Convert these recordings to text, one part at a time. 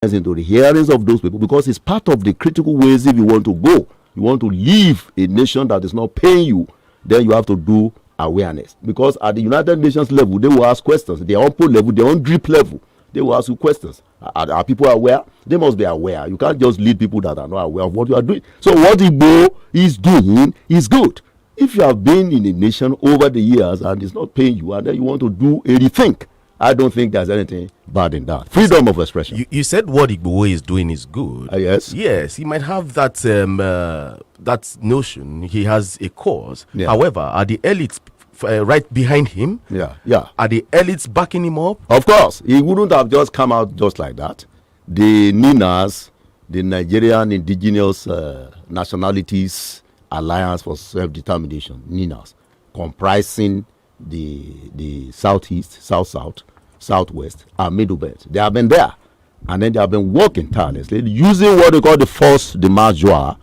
into the hearings of those people, because it's part of the critical ways. If you want to go, you want to leave a nation that is not paying you, then you have to do awareness. Because at the United Nations level, they will ask questions. Their own poll level, their own drip level, they will ask you questions. Are people aware? They must be aware. You can't just lead people that are not aware of what you are doing. So what Igbo is doing is good. If you have been in a nation over the years and it's not paying you, and then you want to do a rethink, I don't think there's anything bad in that. Freedom of expression. You said what Igbo is doing is good. Yes. Yes, he might have that that notion. He has a cause. Yeah. However, are the elites right behind him? Yeah. Are the elites backing him up? Of course. He wouldn't have just come out just like that. The NINAS, the Nigerian Indigenous Nationalities Alliance for Self-Determination, NINAS, comprising the southeast, south-south, southwest, and middle belt. They have been there, and then they have been working tirelessly, using what they call the force de majeure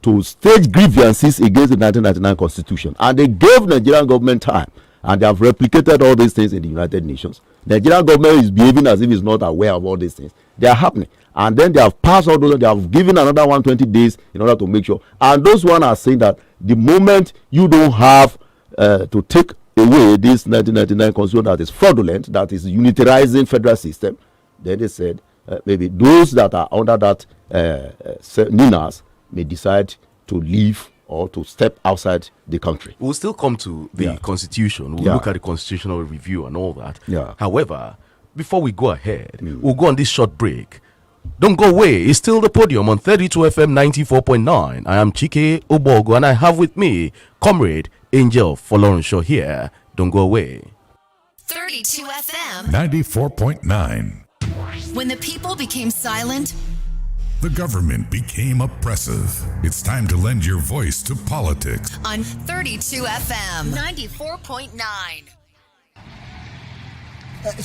to stage grievances against the 1999 Constitution. And they gave Nigerian government time, and they have replicated all these things in the United Nations. The Nigerian government is behaving as if it's not aware of all these things. They are happening. And then they have passed all those, they have given another 120 days in order to make sure. And those one are saying that the moment you don't have to take away this 1999 Constitution that is fraudulent, that is unitarizing federal system, then they said maybe those that are under that NINAS may decide to leave or to step outside the country. We'll still come to the Constitution. We'll look at the constitutional review and all that. Yeah. However, before we go ahead, we'll go on this short break. Don't go away. It's still the Podium on 32 FM 94.9. I am Chike Obogo, and I have with me Comrade Angel Folorunsho here. Don't go away. 32 FM 94.9. When the people became silent, The government became oppressive. It's time to lend your voice to politics. On 32 FM 94.9.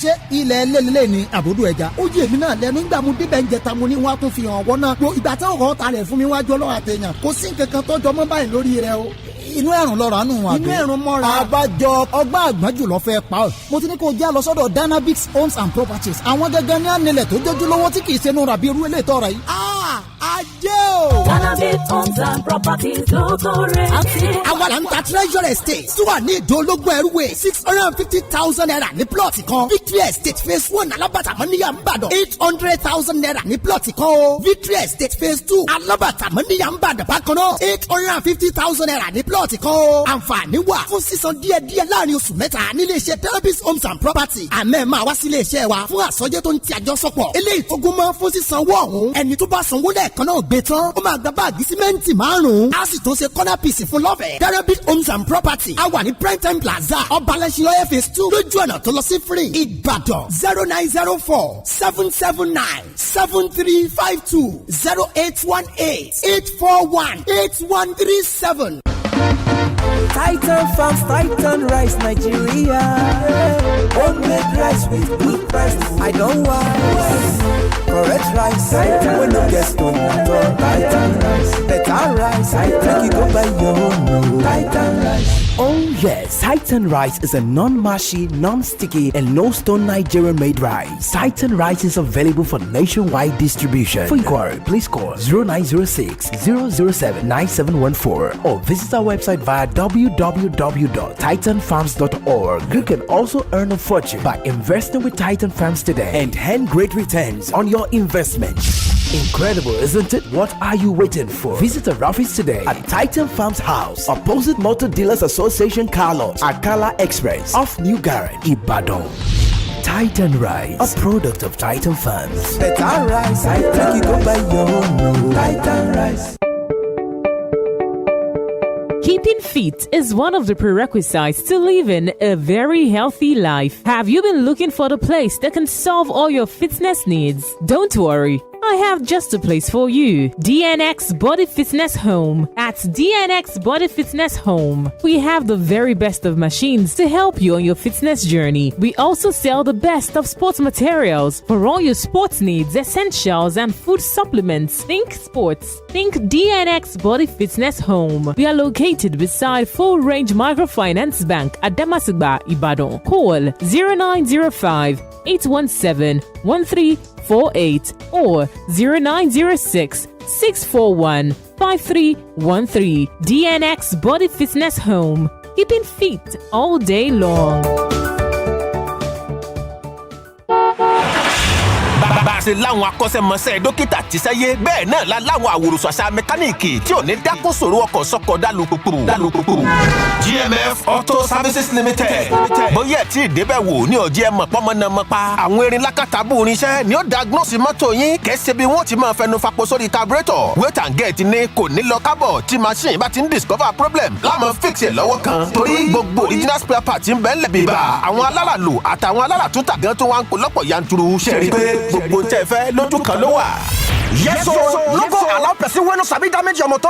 ṣé ilẹ̀ lélẹ̀ ní àbúrò ẹja ó yé mi náà lẹ́nu nígbà mo débẹ̀ ń jẹta mo ní wọ́n á tún fi hàn wọ́n náà wo ìgbà táwọn kan ta rẹ̀ fún mi wájú ọlọ́run àtẹ̀yàn kò sí nǹkan kan tó jọ mọ́ báyìí lórí rẹ̀ o. inú ẹ̀rùn lọ́rọ̀ àánú wọn àbí. inú ẹ̀rùn mọ́ra. àbájọ ọgbà àgbọ̀njù lọ fẹ́ pa ọ́. mo ti ní kó já lọ sọ́dọ̀ Dynabix Homes and Properties. àwọn gẹ́gẹ́ ní ànilẹ̀ tó jójúlówó tí kì í ṣe nù rà bí irú ilé ìtọ́ra yìí. ajé o. Dynabix Homes and Properties ló tó rẹ̀. àti àwa là ń ta Treasure Estate tó wà ní Ìdó ológun ẹrúwé 650,000 naira ní plọ̀tì kan. Victory Estate phase 1 alábàtà mọ́níyà ń bàdàn 800,000 naira ní plọ̀tì kan o. Victory Estate phase 2 alábàtà mọ́níyà ń bàdàn bákan náà 850,000 naira ní plọ̀tì kan o. àǹfààní wà fún sísan díẹ̀díẹ̀ láàrin oṣù mẹ́ta nílé iṣẹ́ Dynabix Homes and Properties. àmẹ́ máa wá sílé iṣẹ́ wa fún àsọjẹ́ tó ń ti àjọsọpọ̀. eléyìí tó gún mọ́ fún sísanwó ọ̀hún. ẹni tó bá sanwó lẹ́ẹ̀kan náà gbé tán ó máa gba báàgì símẹ́ǹtì 5. a sì tún ṣe corner piece fún lọ́fẹ̀ẹ́. Dynabix Homes and Properties a wà ní Prime Time Plaza ọbalẹ́sìlọ́yẹ̀ phase 2 lójú ọ̀nà tó lọ sí Free Ìbàdàn 0904-779-7352 0818-841-8137. Titan Farms, Titan Rice, Nigeria. Homemade rice with good price. I don't want correct rice. Titan when no get stone at all. Titan rice, better rice. Make you go buy your own. Titan rice. Oh yes, Titan Rice is a non-mushy, non-sticky and no-stone Nigerian-made rice. Titan Rice is available for nationwide distribution. For inquiry, please call 0906-007-9714 or visit our website via www.titanfarms.org. You can also earn a fortune by investing with Titan Farms today and earn great returns on your investment. Incredible, isn't it? What are you waiting for? Visit our office today at Titan Farms House, opposite Motor Dealers Association car lot, Akala Express, off New Garage, Ibadan. Titan Rice, a product of Titan Farms. Better rice, I think you go buy your own. Titan Rice. Keeping fit is one of the prerequisites to living a very healthy life. Have you been looking for the place that can solve all your fitness needs? Don't worry. I have just a place for you. DNX Body Fitness Home. At DNX Body Fitness Home, we have the very best of machines to help you on your fitness journey. We also sell the best of sports materials for all your sports needs, essentials, and food supplements. Think sports. Think DNX Body Fitness Home. We are located beside Full Range Microfinance Bank at Damasigba, Ibadan. Call 0905 817-1348 or 0906 641 5313. DNX Body Fitness Home. Keeping fit all day long. bá a ṣe láwọn akọ́ṣẹ́mọṣẹ́ dókítà tíṣẹ́yé bẹ́ẹ̀ náà la láwọn àwòrán àṣà mẹkáníìkì tí ò ní dákún sòrò ọkọ̀ sọ́kọ̀ dálùpùpù. GMF Auto Services Limited bóyá tí ìdébẹ̀ wò ní ọ̀jẹ̀ mọ̀ pọ́nmọ́nàmọ́pa àwọn erin lákàtàbù irinṣẹ́ ni ó diagnose mọ́tò yín kẹ́sẹ́ bí wọ́n ti máa fẹnu fapò sórí carburetor wait and get ní kò ní lọ kábọ̀ tí machine bá ti ń discover problem láàmú fix ẹ̀ lọ́wọ́ kan torí gbogbo original spare part ń bẹ́ẹ̀ lẹ̀ bíbá àwọn aláràlù àtàwọn aláràtúntà gan tó wá ń kó lọ́pọ̀ yanturu ṣẹ̀rí pé gbogbo tẹ́ fẹ́ lójú kan ló wà. Yes, so no go allow person wey no sabi damage your motor.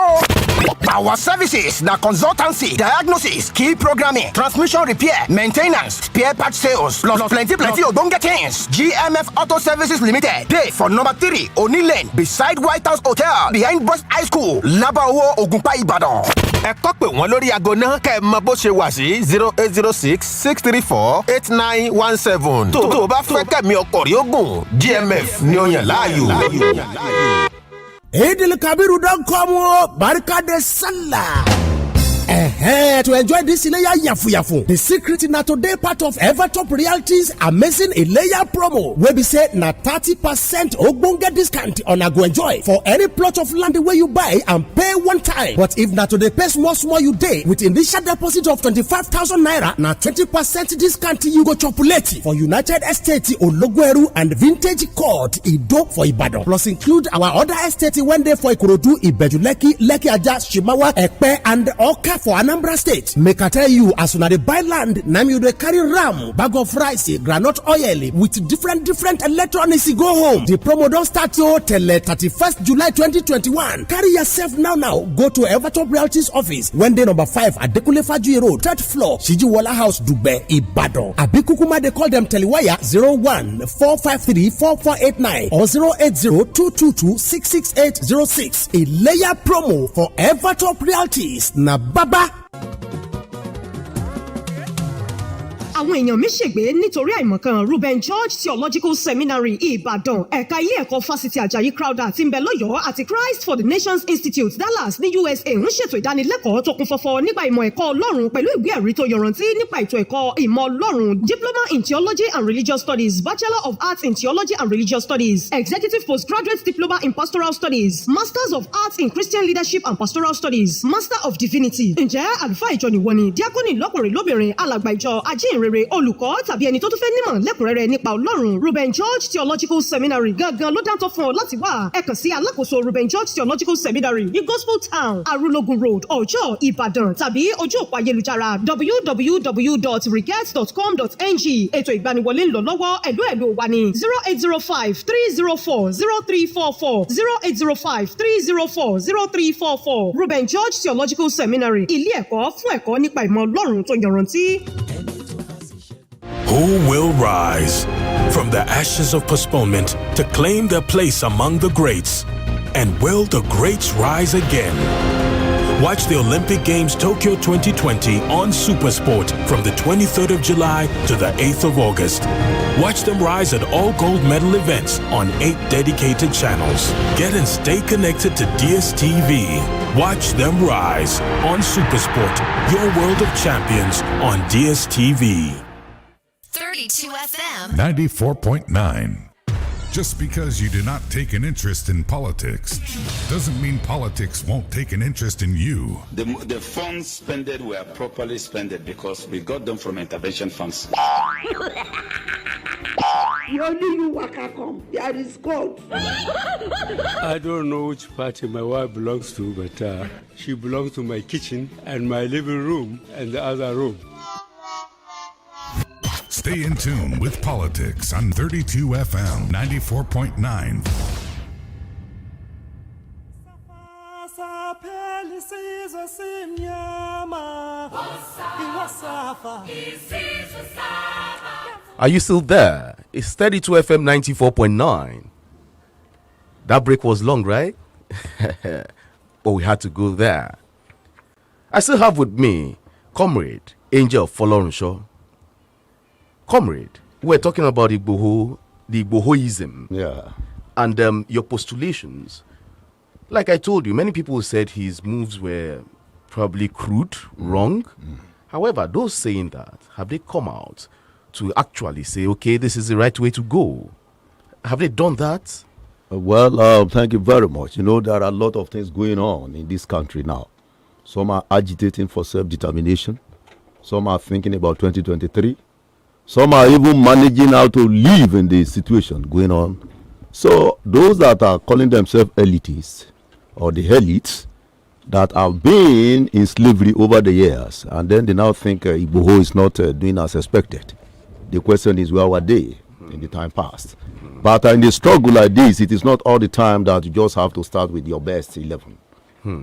Our services na consultancy, diagnosis, key programming, transmission repair, maintenance, spare part sales, plus plenty ogbonge things. GMF Auto Services Limited dey for number 3 Oni Lane beside White House Hotel behind Boys High School, Labawo, Ogunpa, Ibadan. Ẹ kọ́ pé wọ́n lórí aago náà kẹ́ ẹ mọ bó ṣe wà sí 0806-634-8917. tó o bá fẹ́ kẹ́mi ọkọ̀ rí ogun GMF ni ó yàn láàyò. Eidil Kabiru don come o, Barika de Sallah. To enjoy this Ileya yafu. The secret na today part of Evertop Realty's amazing Ileya promo. Where we say na 30% ogbonge discount on a go enjoy for any plot of land where you buy and pay one time. But if na today pay small you day with initial deposit of 25,000 naira, na 20% discount you go chopulate for United Estate Ologweru and Vintage Court Ido for Ibadan. Plus include our other estate when they for Ikorodu, Ibeju, Lekki Aja, Shimawa, Ekpe and Oka for Anambra State. Make I tell you, as soon as they buy land, now you dey carry ram, bag of rice, groundnut oil with different electronics go home. The promo don't start till 31st July 2021. Carry yourself now. Go to Evertop Realty's office when they number 5 at Dekule Faji Road, 3rd floor, Shijiwala House, Dugbe, Ibadan. Abikukuma they call them Telewire 01-453-4489 or 080-222-66806. A layer promo for Evertop Realty's. Na baba. àwọn èèyàn mi ṣègbè nítorí àìmọ̀kan Ruben George Theological Seminary Ìbàdàn ẹ̀ka ilé ẹ̀kọ́ fásitì Àjàyí Crowther tí ń bẹ lọ́yọ̀ọ́ àti Christ for the Nations Institute Dallas ní USA ń ṣètò ìdánilẹ́kọ̀ọ́ tó kún fọ́fọ́ nípa ìmọ̀ ẹ̀kọ́ Ọlọ́run pẹ̀lú ìwé ẹ̀rí tó yọrantí nípa ètò ẹ̀kọ́ ìmọ̀ Ọlọ́run Diploma in Theology and Religious Studies, Bachelor of Arts in Theology and Religious Studies, Executive Postgraduate Diploma in Pastoral Studies, Masters of Arts in Christian Leadership and Pastoral Studies, Master of Divinity. Ǹjẹ́ àlùfáà ìjọ nìwọ ni díákónì lọ́kùnrin lóbìnrin alàgbà ìjọ ajínrere olùkọ́ tàbí ẹni tó tún fẹ́ nímọ̀ lẹ́kùnrẹ́rẹ́ nípa Ọlọ́run Ruben George Theological Seminary gangan ló dáńtọ́ fún ọ láti wá. Ẹ kàn sí alákòóso Ruben George Theological Seminary ní Gospel Town Arúlógún Road Ọ̀jọ́ Ìbàdàn tàbí ojú òpó ayélujára www.riget.com.ng. Ètò ìgbaniwọlé ń lọ lọ́wọ́ ẹ̀lú wa ní 0805-304-0344 0805-304-0344 Ruben George Theological Seminary ilé ẹ̀kọ́ fún ẹ̀kọ́ nípa ìmọ̀ Ọlọ́run tó yọrantí. Who will rise from the ashes of postponement to claim their place among the greats? And will the greats rise again? Watch the Olympic Games Tokyo 2020 on Supersport from the 23rd of July to the 8th of August. Watch them rise at all gold medal events on 8 dedicated channels. Get and stay connected to DSTV. Watch them rise on Supersport, your world of champions on DSTV. 32 FM 94.9. Just because you do not take an interest in politics doesn't mean politics won't take an interest in you. The funds spent were properly spent because we got them from intervention funds. You only you waka come. There is God. I don't know which party my wife belongs to, but she belongs to my kitchen and my living room and the other room. Stay in tune with politics on 32 FM 94.9. Are you still there? It's 32 FM 94.9. That break was long, right? But we had to go there. I still have with me Comrade Angel Folorunsho. Comrade, we're talking about Igboho, the Igbohoism. Yeah. And your postulations. Like I told you, many people said his moves were probably crude, wrong. However, those saying that, have they come out to actually say, okay, this is the right way to go? Have they done that? Well, thank you very much. You know, there are a lot of things going on in this country now. Some are agitating for self-determination. Some are thinking about 2023. Some are even managing how to live in the situation going on. So those that are calling themselves elitists or the elites that have been in slavery over the years, and then they now think Igboho is not doing as expected. The question is, where were they in the time past? But in the struggle like this, it is not all the time that you just have to start with your best 11.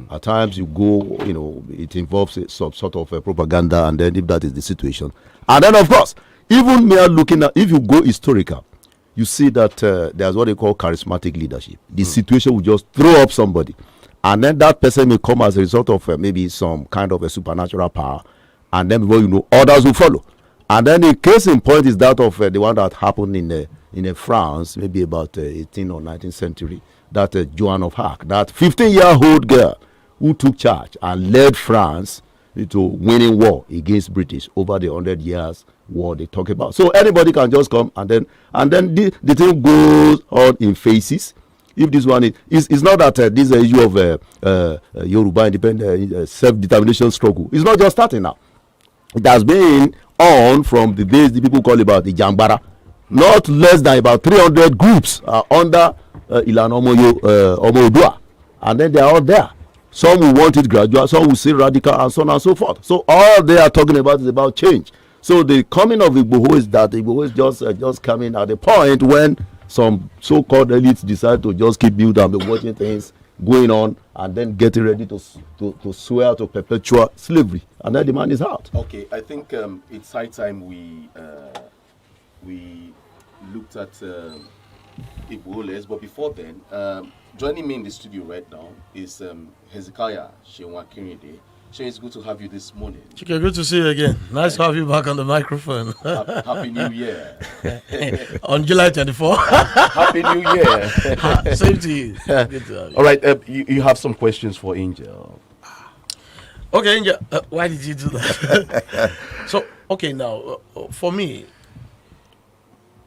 At times you go, you know, it involves some sort of propaganda, and then if that is the situation. And then, of course, even mere looking at, if you go historical, you see that there's what they call charismatic leadership. The situation will just throw up somebody, and then that person may come as a result of maybe some kind of a supernatural power, and then before you know, others will follow. And then the case in point is that of the one that happened in France, maybe about 18th or 19th century, that Joan of Arc, that 15-year-old girl who took charge and led France into winning war against British over the 100 years war they talk about. So anybody can just come, and then the thing goes on in phases. If this one is not that this issue of Yoruba independent self-determination struggle, it's not just starting now. It has been on from the days the people call about the Jangbara. Not less than about 300 groups are under Ilan Omo Odua, and then they are all there. Some will want it gradual, some will say radical, and so on and so forth. So all they are talking about is about change. So the coming of Igboho is that Igboho is just coming at a point when some so-called elites decide to just keep building and be watching things going on, and then getting ready to swear to perpetual slavery, and then the man is out. Okay, I think it's high time we looked at Igboho, but before then, joining me in the studio right now is Hezekiah Shewakinide. Sure, it's good to have you this morning. Chike, good to see you again. Nice to have you back on the microphone. Happy New Year. On July 24. Happy New Year. Same to you. Good to have you. All right, you have some questions for Angel. Okay, Angel, why did you do that? So, okay, now, for me,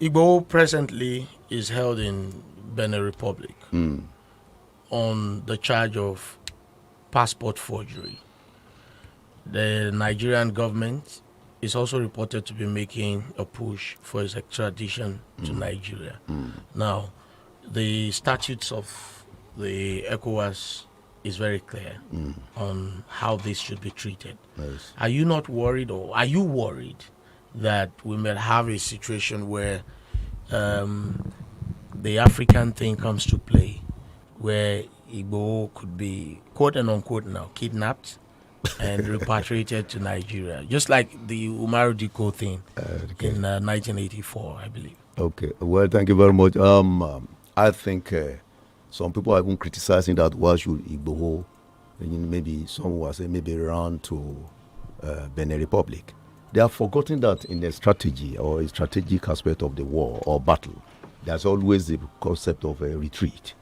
Igboho presently is held in Benin Republic on the charge of passport forgery. The Nigerian government is also reported to be making a push for his extradition to Nigeria. Now, the statutes of the ECOWAS is very clear on how this should be treated. Yes. Are you not worried, or are you worried that we may have a situation where the African thing comes to play, where Igbo could be, quote and unquote now, kidnapped and repatriated to Nigeria, just like the Umaru Diko thing in 1984, I believe. Okay, well, thank you very much. I think some people are even criticizing that why should Igboho, maybe some will say maybe run to Benin Republic. They have forgotten that in the strategy or a strategic aspect of the war or battle, there's always the concept of a retreat.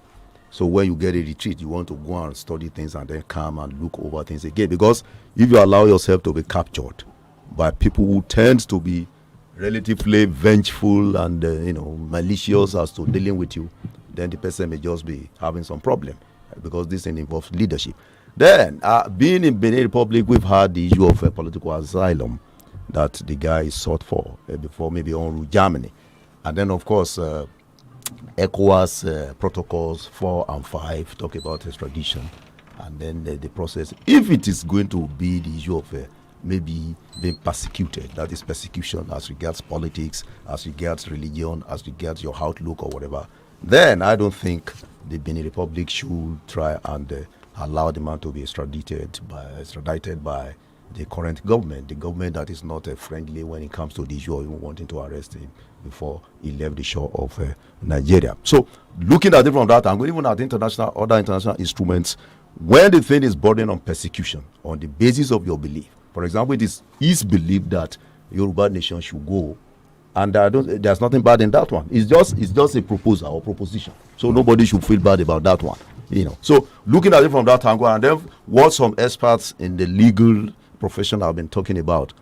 So when you get a retreat, you want to go and study things and then come and look over things again. Because if you allow yourself to be captured by people who tend to be relatively vengeful and malicious as to dealing with you, then the person may just be having some problem, because this thing involves leadership. Then, being in Benin Republic, we've had the issue of political asylum that the guy sought for before, maybe en route Germany. And then, of course, ECOWAS protocols 4 and 5 talk about extradition, and then the process. If it is going to be the issue of maybe being persecuted, that is persecution as regards politics, as regards religion, as regards your outlook or whatever, then I don't think the Benin Republic should try and allow the man to be extradited by the current government, the government that is not friendly when it comes to the issue of even wanting to arrest him before he left the shore of Nigeria. So, looking at it from that angle, even at other international instruments, when the thing is burdened on persecution on the basis of your belief, for example, it is his belief that Yoruba nation should go And there's nothing bad in that one. It's just a proposal or proposition. So nobody should feel bad about that one. So looking at it from that angle, and then what some experts in the legal profession have been talking about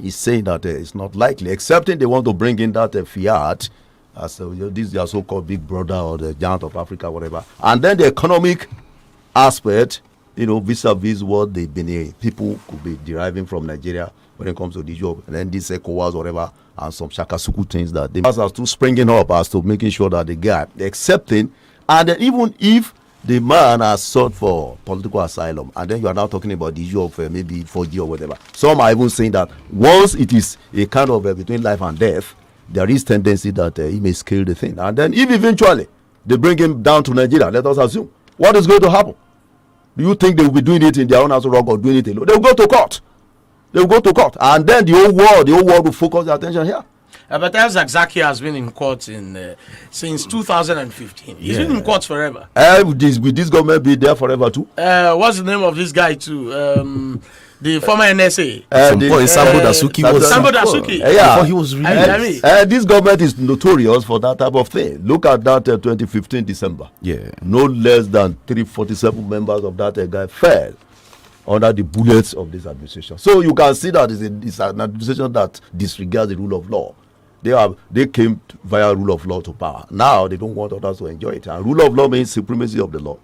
is saying that it's not likely, excepting they want to bring in that fiat as this their so-called big brother or the giant of Africa, whatever. And then the economic aspect, vis-a-vis what people could be deriving from Nigeria when it comes to the job, and then this ECOWAS, whatever, and some shakasuku things that they are still springing up as to making sure that the guy accepting, and then even if the man has sought for political asylum, and then you are now talking about the issue of maybe 4G or whatever. Some are even saying that once it is a kind of between life and death, there is tendency that he may scale the thing. And then if eventually they bring him down to Nigeria, let us assume, what is going to happen? Do you think they will be doing it in their own house or doing it alone? They will go to court. And then the whole world will focus their attention here. But Zaki has been in court since 2015. He's been in court forever. Will this government be there forever too? What's the name of this guy too? The former NSA. Sambo Dasuki. Yeah. Before he was released. This government is notorious for that type of thing. Look at that 2015 December. Yeah. No less than 347 members of that guy fell under the bullets of this administration. So you can see that it's an administration that disregards the rule of law. They came via rule of law to power. Now they don't want others to enjoy it. And rule of law means supremacy of the law,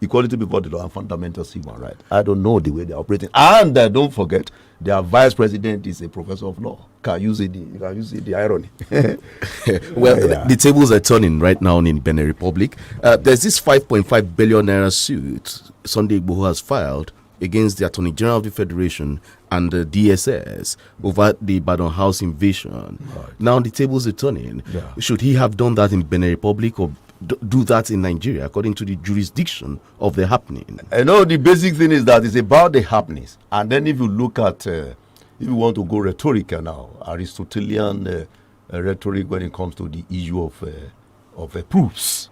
equality before the law, and fundamental human right. I don't know the way they're operating. And don't forget, their vice president is a professor of law. Can you see the irony? The tables are turning right now in Benin Republic. There's this 5.5 billion naira suit Sunday Igboho has filed against the Attorney General of the Federation and the DSS over the Ibadan House invasion. Right. Now the tables are turning. Yeah. Should he have done that in Benin Republic or do that in Nigeria according to the jurisdiction of the happening? The basic thing is that it's about the happenings. And then if you look at, if you want to go rhetorical now, Aristotelian rhetoric when it comes to the issue of proofs.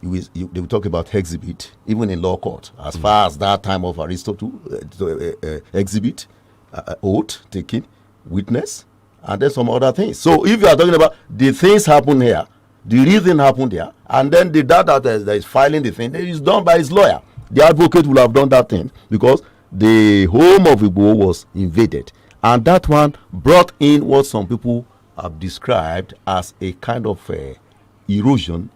They will talk about exhibit, even in law court, as far as that time of Aristotle, exhibit, oath taking, witness, and then some other things. So if you are talking about the things happen here, the reason happened there, and then the data that is filing the thing, that is done by his lawyer. The advocate will have done that thing because the home of Igbo was invaded. And that one brought in what some people have described as a kind of erosion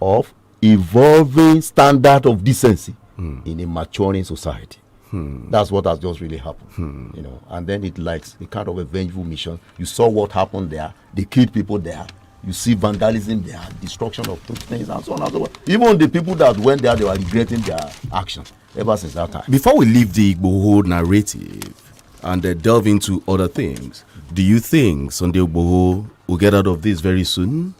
of evolving standard of decency in a maturing society. That's what has just really happened. And then it likes a kind of a vengeful mission. You saw what happened there. They killed people there. You see vandalism there, destruction of things, and so on and so forth. Even the people that went there, they were regretting their actions ever since that time. Before we leave the Igboho narrative and delve into other things, do you think Sunday Igboho will get out of this very soon?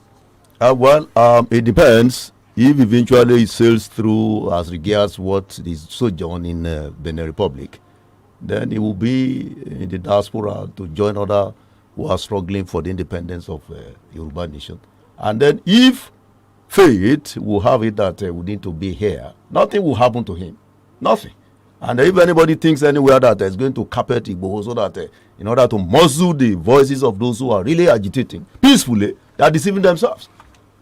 It depends. If eventually it sails through as regards what is sojourn in Benin Republic, then it will be in the diaspora to join other who are struggling for the independence of Yoruba nation. And then if fate will have it that we need to be here, nothing will happen to him. Nothing. And if anybody thinks anywhere that is going to carpet Igbo so that in order to muzzle the voices of those who are really agitating peacefully, they are deceiving themselves.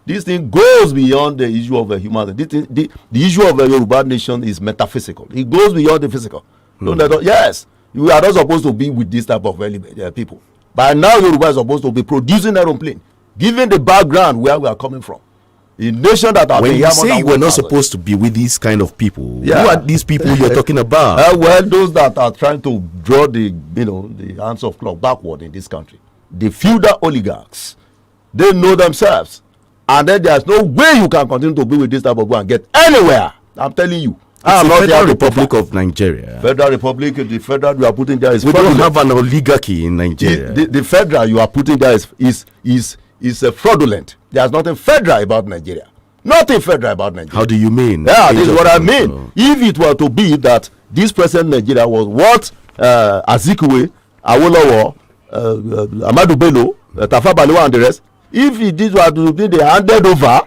This thing goes beyond the issue of a human. The issue of a Yoruba nation is metaphysical. It goes beyond the physical. Yes, you are not supposed to be with this type of people. By now, Yoruba is supposed to be producing their own plane, given the background where we are coming from. A nation that when you say we're not supposed to be with these kind of people, who are these people you're talking about? Those that are trying to draw the hands of clock backward in this country, the feudal oligarchs, they know themselves. And then there's no way you can continue to be with this type of people and get anywhere. I'm telling you. It's the Federal Republic of Nigeria. Federal Republic, the federal you are putting there is we fraudulent. Don't have an oligarchy in Nigeria. The federal you are putting there is fraudulent. There's nothing federal about Nigeria. Nothing federal about Nigeria. How do you mean? Yeah, this is what I mean. If it were to be that this present Nigeria was what Azikiwe, Awolowo, Amadu Bello, Tafa Balewa and the rest, if this were to be they handed over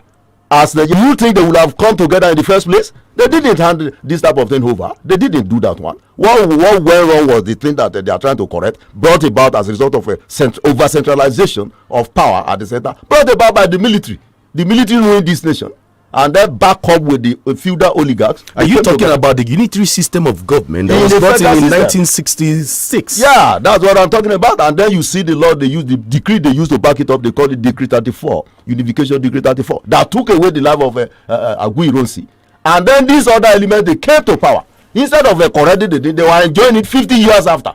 as you think they would have come together in the first place? They didn't hand this type of thing over. They didn't do that one. What went wrong was the thing that they are trying to correct, brought about as a result of a over centralization of power at the center, brought about by the military. The military ruined this nation, and then back up with the feudal oligarchs. Are you talking about the unitary system of government that was brought in 1966? Yeah, that's what I'm talking about. And then you see the law they use, the decree they used to back it up. They call it Decree 34, Unification Decree 34, that took away the life of Agui Ironsi. And then these other elements, they came to power. Instead of correcting the thing, they were enjoying it 50 years after.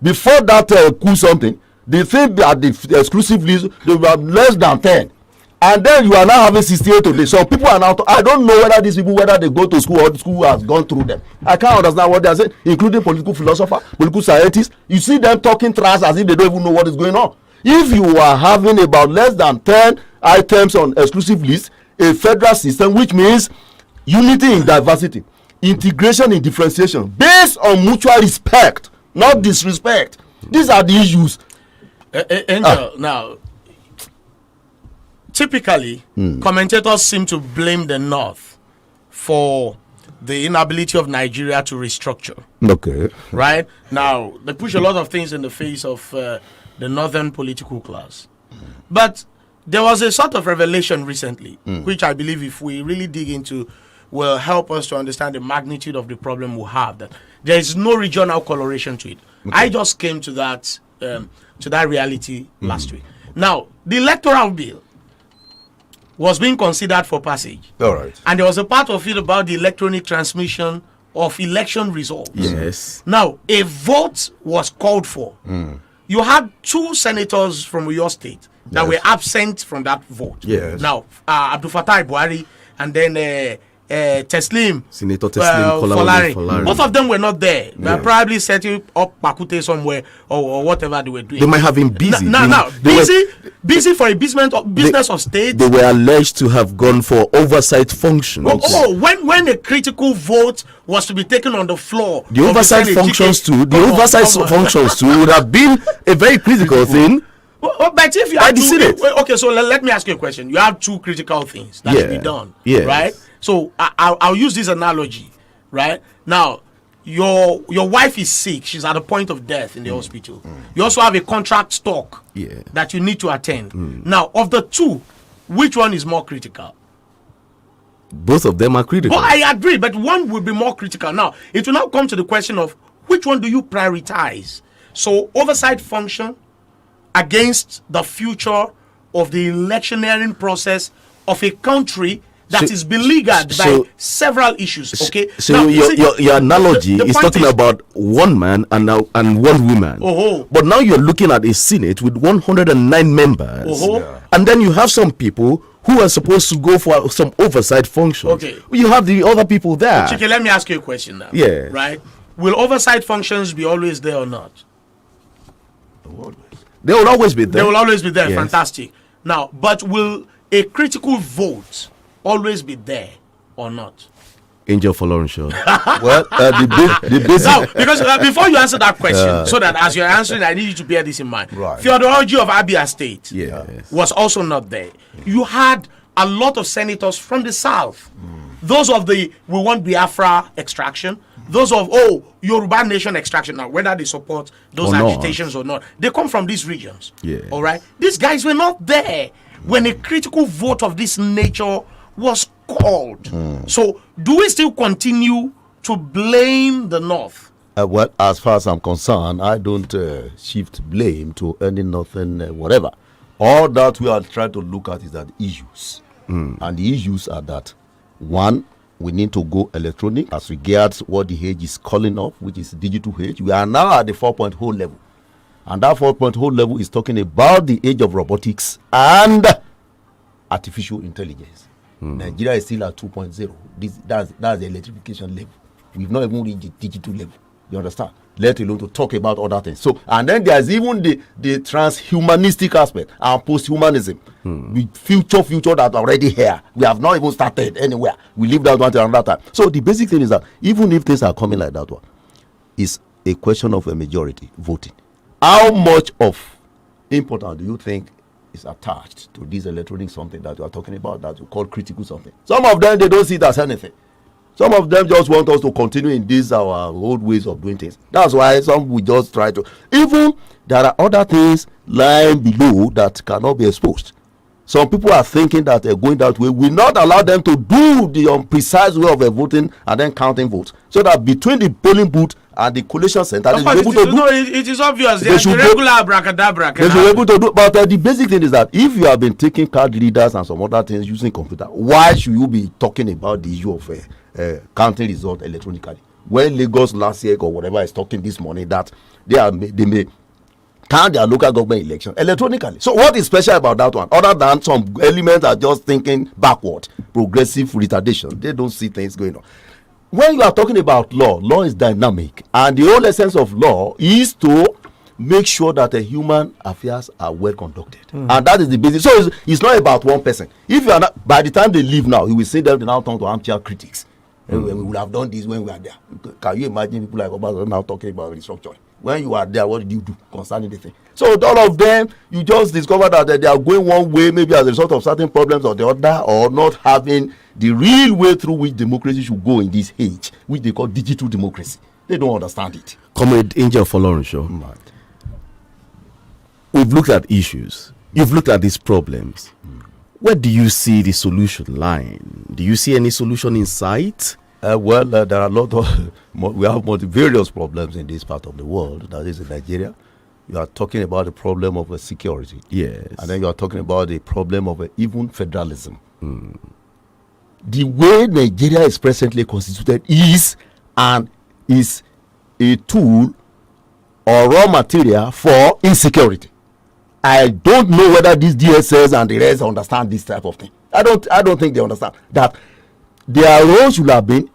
Before that coup something, the thing at the exclusive list, they were less than 10. And then you are now having 68 today. So people are now, I don't know whether these people, whether they go to school or the school has gone through them. I can't understand what they are saying, including political philosophers, political scientists. You see them talking trash as if they don't even know what is going on. If you are having about less than 10 items on exclusive list, a federal system, which means unity in diversity, integration in differentiation, based on mutual respect, not disrespect. These are the issues. Angel, now, typically, commentators seem to blame the North for the inability of Nigeria to restructure. Okay. Right? Now, they push a lot of things in the face of the Northern political class. But there was a sort of revelation recently, which I believe if we really dig into, will help us to understand the magnitude of the problem we have. That there is no regional coloration to it. Okay. I just came to that reality last week. Now, the electoral bill was being considered for passage. All right. And there was a part of it about the electronic transmission of election results. Yes. Now, a vote was called for. You had 2 senators from your state that were absent from that vote. Yes. Now, Abdul Fattah Buhari and then Senator Folari. Both of them were not there. They were probably setting up Bakute somewhere or whatever they were doing. They might have been busy. Busy for a business of state. They were alleged to have gone for oversight functions. When a critical vote was to be taken on the floor, the oversight functions too would have been a very critical thing. But if you have okay, so let me ask you a question. You have 2 critical things that should be done, right? So I'll use this analogy, right? Now, your wife is sick; she's at the point of death in the hospital. You also have a contract stock that you need to attend. Now, of the 2, which one is more critical? Both of them are critical. But I agree, but one will be more critical. Now, it will now come to the question of which one do you prioritize? So, oversight function against the future of the electioneering process of a country that is beleaguered by several issues. Okay. So now, your analogy is talking about one man and one woman. But now you're looking at a Senate with 109 members, and then you have some people who are supposed to go for some oversight functions. Okay. You have the other people there. Chike, let me ask you a question now. Yeah. Right. Will oversight functions be always there or not? They will always be there. They will always be there. Yes. Fantastic. Now, but will a critical vote always be there or not? Angel for Lauren Shaw. Well, the basic. Now, because before you answer that question, so that as you're answering, I need you to bear this in mind. Right. Theodorogy of Abia State was also not there. You had a lot of senators from the south. Those of the we want Biafra extraction. Those of Yoruba nation extraction. Now, whether they support those agitations or not, they come from these regions. All right. These guys were not there when a critical vote of this nature was called. So, do we still continue to blame the North? Well, as far as I'm concerned, I don't shift blame to any nothing, whatever. All that we are trying to look at is that issues. And the issues are that, one, we need to go electronic as regards what the age is calling off, which is digital age. We are now at the 4.0 level. And that 4.0 level is talking about the age of robotics and artificial intelligence. Nigeria is still at 2.0. That's the electrification level. We've not even reached the digital level. You understand? Let alone to talk about other things. So, and then there's even the transhumanistic aspect and posthumanism. With future that's already here. We have not even started anywhere. We leave that one to another time. So the basic thing is that even if things are coming like that one, it's a question of a majority voting. How much of importance do you think is attached to this electronic something that you are talking about that you call critical something. Some of them, they don't see it as anything. Some of them just want us to continue in these our old ways of doing things. That's why some will just try to. Even there are other things lying below that cannot be exposed. Some people are thinking that they're going that way. We not allow them to do the precise way of voting and then counting votes, so that between the polling booth and the collation center, they should be able to do. No, it is obvious. They should the regular abracadabra. They should be able to do. But the basic thing is that if you have been taking card readers and some other things using computer, why should you be talking about the issue of counting result electronically? When Lagos last year or whatever is talking this morning that they may count their local government election electronically. So what is special about that one? Other than some elements are just thinking backward, progressive retardation. They don't see things going on. When you are talking about law is dynamic, and the whole essence of law is to make sure that the human affairs are well conducted, and that is the basis. So it's not about one person. If you are not, by the time they leave now, you will see them now turn to armchair critics. We would have done this when we are there. Can you imagine people like Obama now talking about restructuring? When you are there, what did you do concerning the thing? So all of them, you just discover that they are going one way, maybe as a result of certain problems or the other, or not having the real way through which democracy should go in this age, which they call digital democracy. They don't understand it. Comrade Angel Folorunsho, we've looked at issues. You've looked at these problems. Where do you see the solution lying? Do you see any solution in sight? There are a lot of we have various problems in this part of the world. That is in Nigeria. You are talking about the problem of security. Yes. And then you are talking about the problem of even federalism. The way Nigeria is presently constituted is a tool or raw material for insecurity. I don't know whether these DSS and the rest understand this type of thing. I don't think they understand that their role should have been,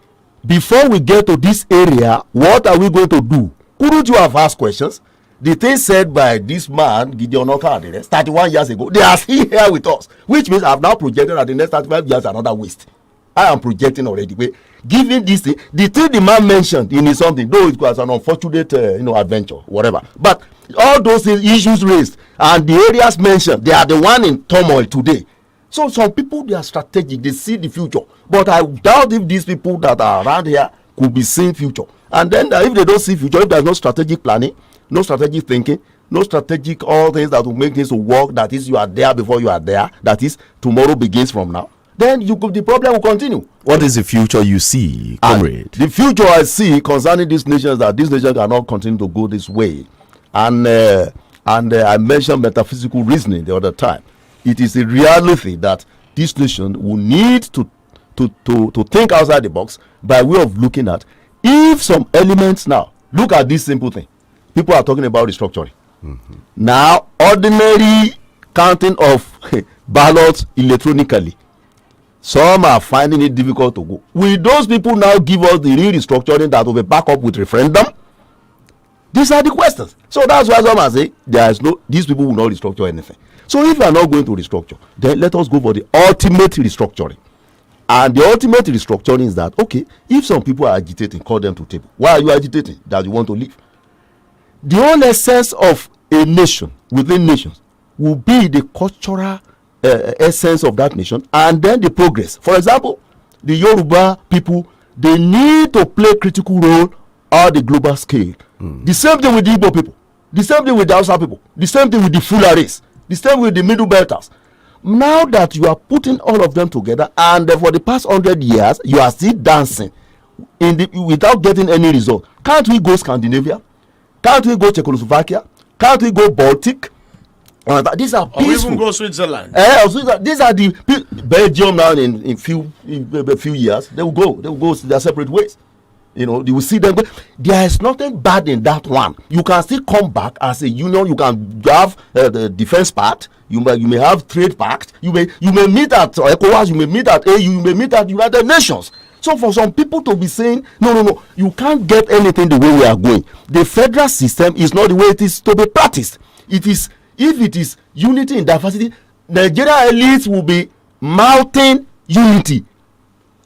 before we get to this area, what are we going to do? Couldn't you have asked questions? The thing said by this man, Gideon Oka and the rest, 31 years ago, they are still here with us, which means I've now projected that the next 35 years another waste. I am projecting already. Given this thing, the thing the man mentioned in his something, though it was an unfortunate adventure, whatever. But all those issues raised and the areas mentioned, they are the one in turmoil today. So some people, they are strategic, they see the future. But I doubt if these people that are around here could be seeing future. And then if they don't see future, if there's no strategic planning, no strategic thinking, no strategic all things that will make things to work, that is, you are there before you are there, that is, tomorrow begins from now, then the problem will continue. What is the future you see, comrade? The future I see concerning these nations, that these nations cannot continue to go this way. And I mentioned metaphysical reasoning the other time. It is a reality that this nation will need to think outside the box by way of looking at if some elements now. Look at this simple thing. People are talking about restructuring. Now, ordinary counting of ballots electronically, some are finding it difficult to go. Will those people now give us the real restructuring that will be backed up with referendum? These are the questions. So that's why some are saying these people will not restructure anything. So if you are not going to restructure, then let us go for the ultimate restructuring. And the ultimate restructuring is that, okay, if some people are agitating, call them to table. Why are you agitating? That you want to leave. The whole essence of a nation within nations will be the cultural essence of that nation, and then the progress. For example, the Yoruba people, they need to play critical role on the global scale. The same thing with the Igbo people, the same thing with the Hausa people, the same thing with the Fularis, the same with the Middle Belters. Now that you are putting all of them together, and for the past 100 years you are still dancing without getting any result. Can't we go Scandinavia? Can't we go Czechoslovakia? Can't we go Baltic? These are peaceful. Or even go Switzerland. These are the Belgium now in a few years. They will go their separate ways. You will see them. There is nothing bad in that one. You can still come back as a union. You can have the defense part. You may have trade pact. You may meet at ECOWAS. You may meet at AU. You may meet at United Nations. So for some people to be saying, no, you can't get anything the way we are going. The federal system is not the way it is to be practiced. It is, if it is unity in diversity, Nigeria elites will be mounting unity.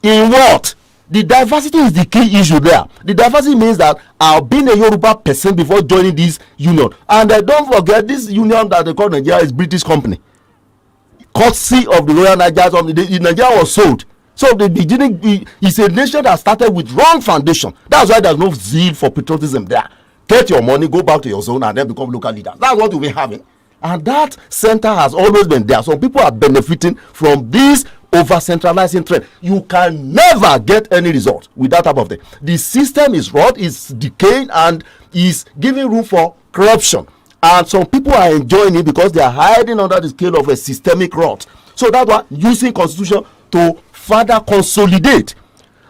In what? The diversity is the key issue there. The diversity means that I've been a Yoruba person before joining this union. And don't forget, this union that they call Nigeria is British company. courtesy of the Royal Niger. The Nigeria was sold. So the beginning is a nation that started with wrong foundation. That's why there's no zeal for patriotism there. Get your money, go back to your zone, and then become local leaders. That's what we've been having. And that center has always been there. Some people are benefiting from this over-centralizing trend. You can never get any result with that type of thing. The system is rot, is decaying, and is giving room for corruption. And some people are enjoying it because they are hiding under the scale of a systemic rot. So that's why using constitution to further consolidate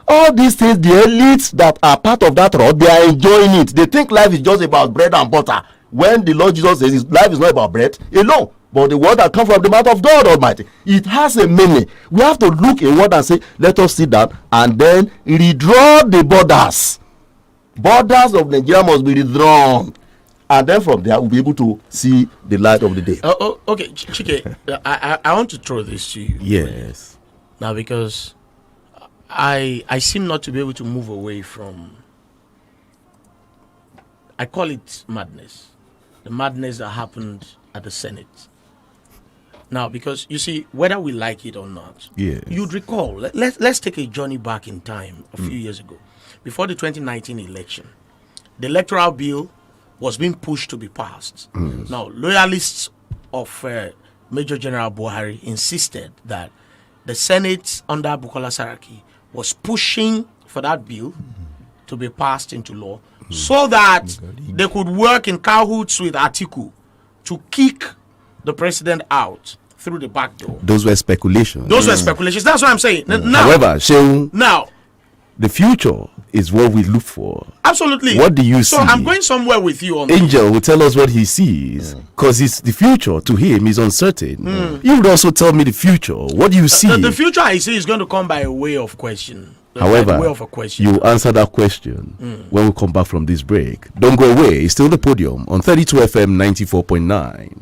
all these things, the elites that are part of that rot, they are enjoying it. They think life is just about bread and butter. When the Lord Jesus says life is not about bread alone, but the word that comes from the mouth of God Almighty. It has a meaning. We have to look inward and say, let us sit down and then redraw the borders. Borders of Nigeria must be redrawn. And then from there, we'll be able to see the light of the day. Okay, Chike, I want to throw this to you. Yes. Now, because I seem not to be able to move away from, I call it madness. The madness that happened at the Senate. Now, because you see, whether we like it or not, you'd recall, let's take a journey back in time a few years ago. Before the 2019 election, the electoral bill was being pushed to be passed. Now, loyalists of Major General Buhari insisted that the Senate under Bukola Saraki was pushing for that bill to be passed into law so that they could work in cahoots with Atiku to kick the president out through the back door. Those were speculations. That's what I'm saying. Now, however, Sheung, now the future is what we look for. Absolutely. What do you see? So I'm going somewhere with you on Angel will tell us what he sees, because it's the future to him is uncertain. You would also tell me the future. What do you see? The future I see is going to come by a way of question. However, way of a question. You answer that question when we come back from this break. Don't go away. It's still the Podium on 32 FM 94.9.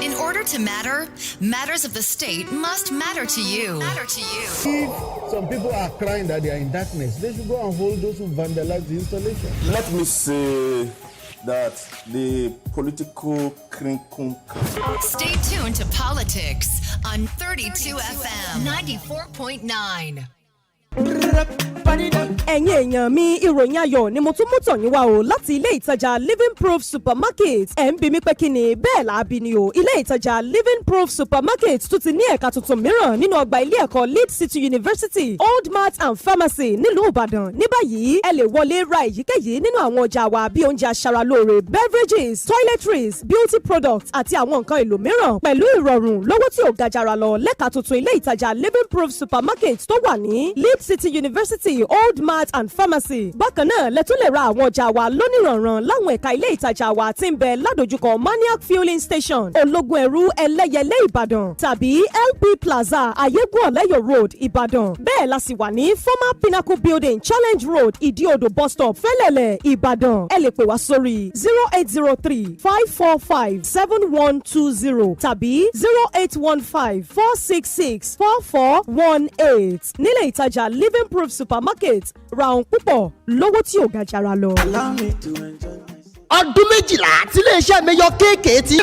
In order to matter, matters of the state must matter to you. If some people are crying that they are in darkness, they should go and hold those who vandalize the installation. Let me say that the political crinkle. Stay tuned to politics on 32 FM 94.9. ẹ̀yin èèyàn mi ìròyìn ayọ̀ ni mo tún mú tọ̀yìn wá o láti ilé ìtajà Living Proof Supermarket ẹ̀ ń bi mí pé kí ni bẹ́ẹ̀ làábi ni o ilé ìtajà Living Proof Supermarket tún ti ní ẹ̀ka tuntun mìíràn nínú ọgbà ilé ẹ̀kọ́ Lead City University Old Mart and Pharmacy nílùú Ìbàdàn ní báyìí ẹ lè wọlé ra èyíkéyìí nínú àwọn ọjà wa bí oúnjẹ aṣaralóore beverages toiletries beauty products àti àwọn nǹkan èlò mìíràn pẹ̀lú ìrọ̀rùn lówó tí ò ga jara lọ lẹ́ka tuntun ilé ìtajà Living Proof Supermarket tó wà ní Lead City University Old Mart and Pharmacy. Bákan náà lẹ tún lè ra àwọn ọjà wa lónìrànràn láwọn ẹ̀ka ilé ìtajà wa tí ń bẹ ládojúkọ Maniac Fueling Station Ológun Ẹ̀rú Ẹlẹ́yẹlé Ìbàdàn tàbí LP Plaza Ayégún Ọ̀lẹ́yọ̀ Road Ìbàdàn. Bẹ́ẹ̀ la sì wà ní former Pinnacle Building Challenge Road Ìdíodò bus stop Fẹ́lẹ́lẹ̀ Ìbàdàn. Ẹ lè pè wá sórí 0803-545-7120 tàbí 0815-466-4418. Nílé ìtajà Living Proof Supermarket ra ohun púpọ̀ lówó tí ò ga jara lọ. ọdún méjìlá tí iléeṣẹ́ mẹ́yọ kéèké ti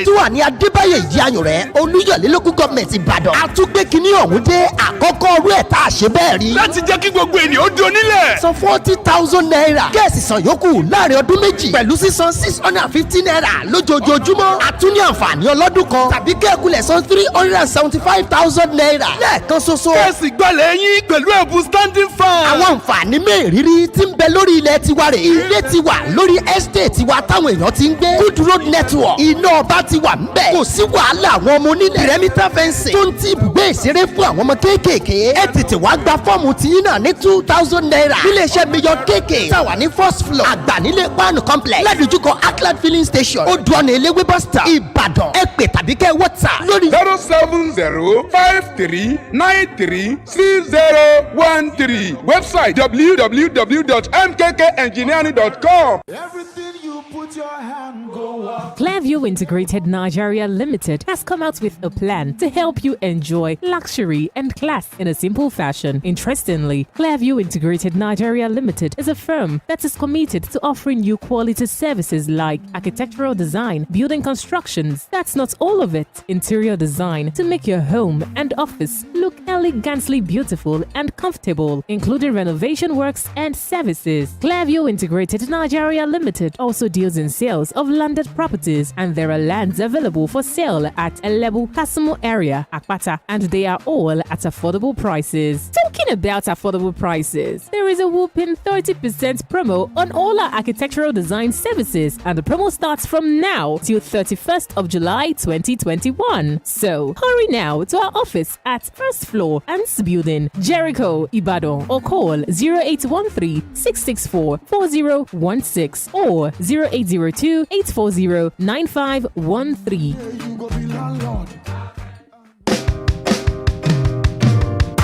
tí wà ní Adébáyọ̀ Ìdíayùnrẹ́ Olúyọ̀lé local government Ìbàdàn àtúgbé kínní ọ̀hún dé àkọ́kọ́ ọrú ẹ̀ tá a ṣe bẹ́ẹ̀ rí. láti jẹ́ kí gbogbo ènìyàn ó di onílẹ̀. san 40,000 naira kẹ́ẹ̀sì san yòókù láàrin ọdún méjì pẹ̀lú sísan 650 naira lójoojúmọ́. àtúní àǹfààní ọlọ́dún kan tàbí kẹ́ẹ̀kulẹ̀ san 375,000 naira lẹ́ẹ̀kan ṣoṣo. kẹ́ẹ̀sì gbọ́lẹ̀ yín pẹ̀lú ẹ̀bùn standing fan. àwọn àǹfààní mẹ́rìírí tí ń bẹ lórí ilẹ̀ tiwa rè é. ilé tiwa lórí estate tiwa táwọn èèyàn ti ń gbé. good road network iná ọba ti wà ń bẹ̀. kò sí wàhálà àwọn ọmọ onílẹ̀. perimeter fencing tó ń ti ibùgbé ìṣeré fún àwọn ọmọ kéékèèké. ẹ tètè wá gba fọ́ọ̀mù tiyín náà ní 2,000 naira. iléeṣẹ́ Mayor kéèké táwa ní first floor àgbà nílé panu complex ládojúkọ Ackland filling station Odùọ̀nà Eléwé bus stop Ìbàdàn. ẹ pè tàbí kẹ́ WhatsApp lórí 07053936013 website www.mkkengineering.com. Everything you put your hand Clearview Integrated Nigeria Limited has come out with a plan to help you enjoy luxury and class in a simple fashion. Interestingly, Clearview Integrated Nigeria Limited is a firm that is committed to offering you quality services like architectural design, building constructions. That's not all of it. Interior design to make your home and office look elegantly beautiful and comfortable, including renovation works and services. Clearview Integrated Nigeria Limited also deals in sales of landed properties, and there are lands available for sale at Elebu, Kasumu area, Akpata, and they are all at affordable prices. Talking about affordable prices, there is a whopping 30% promo on all our architectural design services, and the promo starts from now till 31st of July 2021. So hurry now to our office at first floor Ants Building, Jericho, Ibadan, or call 0813-664-4016 or 0802-840-9513.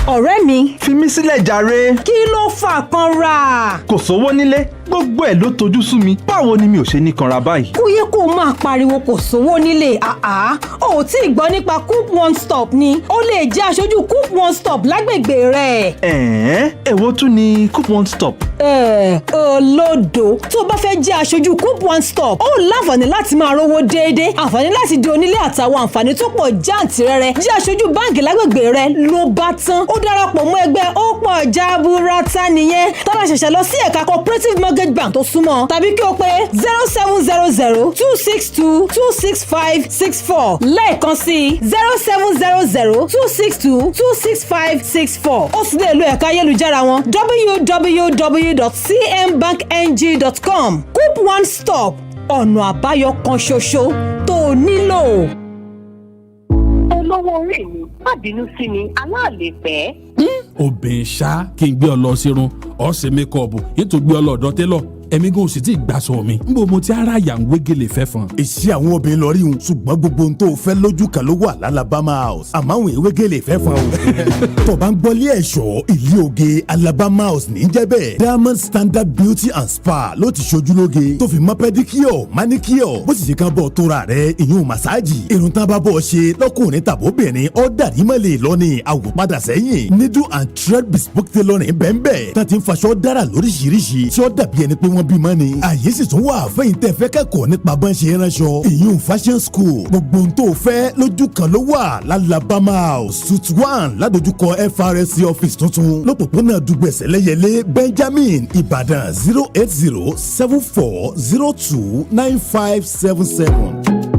ọ̀rẹ́ mi fi mí sílẹ̀ jàre. kí ló fà kanra. kò sówó nílé gbogbo ẹ̀ ló tojú sú mi báwo ni mi ò ṣe ní kanra báyìí. kó yẹ kó o máa pariwo kò sówó nílé àá o ò tí ì gbọ́ nípa Coop One Stop ni ó lè jẹ́ aṣojú Coop One Stop lágbègbè rẹ̀. èwo tún ni Coop One Stop. olódo tó o bá fẹ́ jẹ́ aṣojú Coop One Stop ó láǹfààní láti máa rówó déédéé àǹfààní láti di onílé àtàwọn àǹfààní tó pọ̀ jáǹtìrẹrẹ jẹ́ aṣojú báǹkì lágbègbè rẹ̀ ló bá tán ó darapọ̀ mọ́ ẹgbẹ́ ó pọ̀ jaburata nìyẹn tọ́lá ṣẹ̀ṣẹ̀ lọ sí ẹ̀ka cooperative mortgage bank tó súnmọ́ tàbí kí o pè 0700-262-26564 lẹ́ẹ̀kan sí 0700-262-26564 ó sì lè lo ẹ̀ka ayélujára wọn www.cmbankng.com. Coop One Stop ọ̀nà àbáyọ kan ṣoṣo tó o nílò. olówó orí mi má bínú sí mi aláàlè fẹ́. obìnrin ṣá kí n gbé ọ lọ sírun ọ̀sẹ̀ mẹ́kọ̀ọ̀bù ètò gbé ọ lọ́dọ̀ télọ̀ ẹ̀mí gan sì ti gbàsọ mi n bò mo ti ara yà ń wégele fẹ́ fan. èsì àwọn obìnrin lọ rí un ṣùgbọ́n gbogbo ohun tó fẹ́ lójú kan ló wà l'Alabama House àmọ́ àwọn ìwégele fẹ́ fan o. tó bá ń gbọ́lé ẹ̀ṣọ́ ilé oge Alabama House ní jẹ́ bẹ́ẹ̀ Diamond Standard Beauty and Spa ló ti ṣojú lóge tó fi mọ́ pẹ́díkíọ̀ máníkíọ̀ bó sì ṣe kan bọ̀ tóra rẹ̀ ìyún màsáàjì irun tá a bá bọ̀ ṣe lọ́kùnrin tàbóbìnrin ọ̀ dàrí mọ́lẹ̀ lọ́ni àwòpadà sẹ́yìn needle and thread bespoke tailoring bẹ́ẹ̀ tá ti ń faṣọ dára lóríṣiríṣi tí ó dàbí ẹni pé wọ́n bímọ ni. àyè sì tún wà fẹ́yìn tẹ́ fẹ́ kẹ́kọ̀ọ́ nípa bọ́n ṣe ránṣọ. ìyún fashion school gbogbo ohun tó fẹ́ lójú kan ló wà l'Alabama House suite 1 ládojúkọ FRSC office tuntun lọ́pọ̀pọ̀nà dùgbẹ̀sẹ̀ lẹ́yẹlé Benjamin Ìbàdàn 08074029577.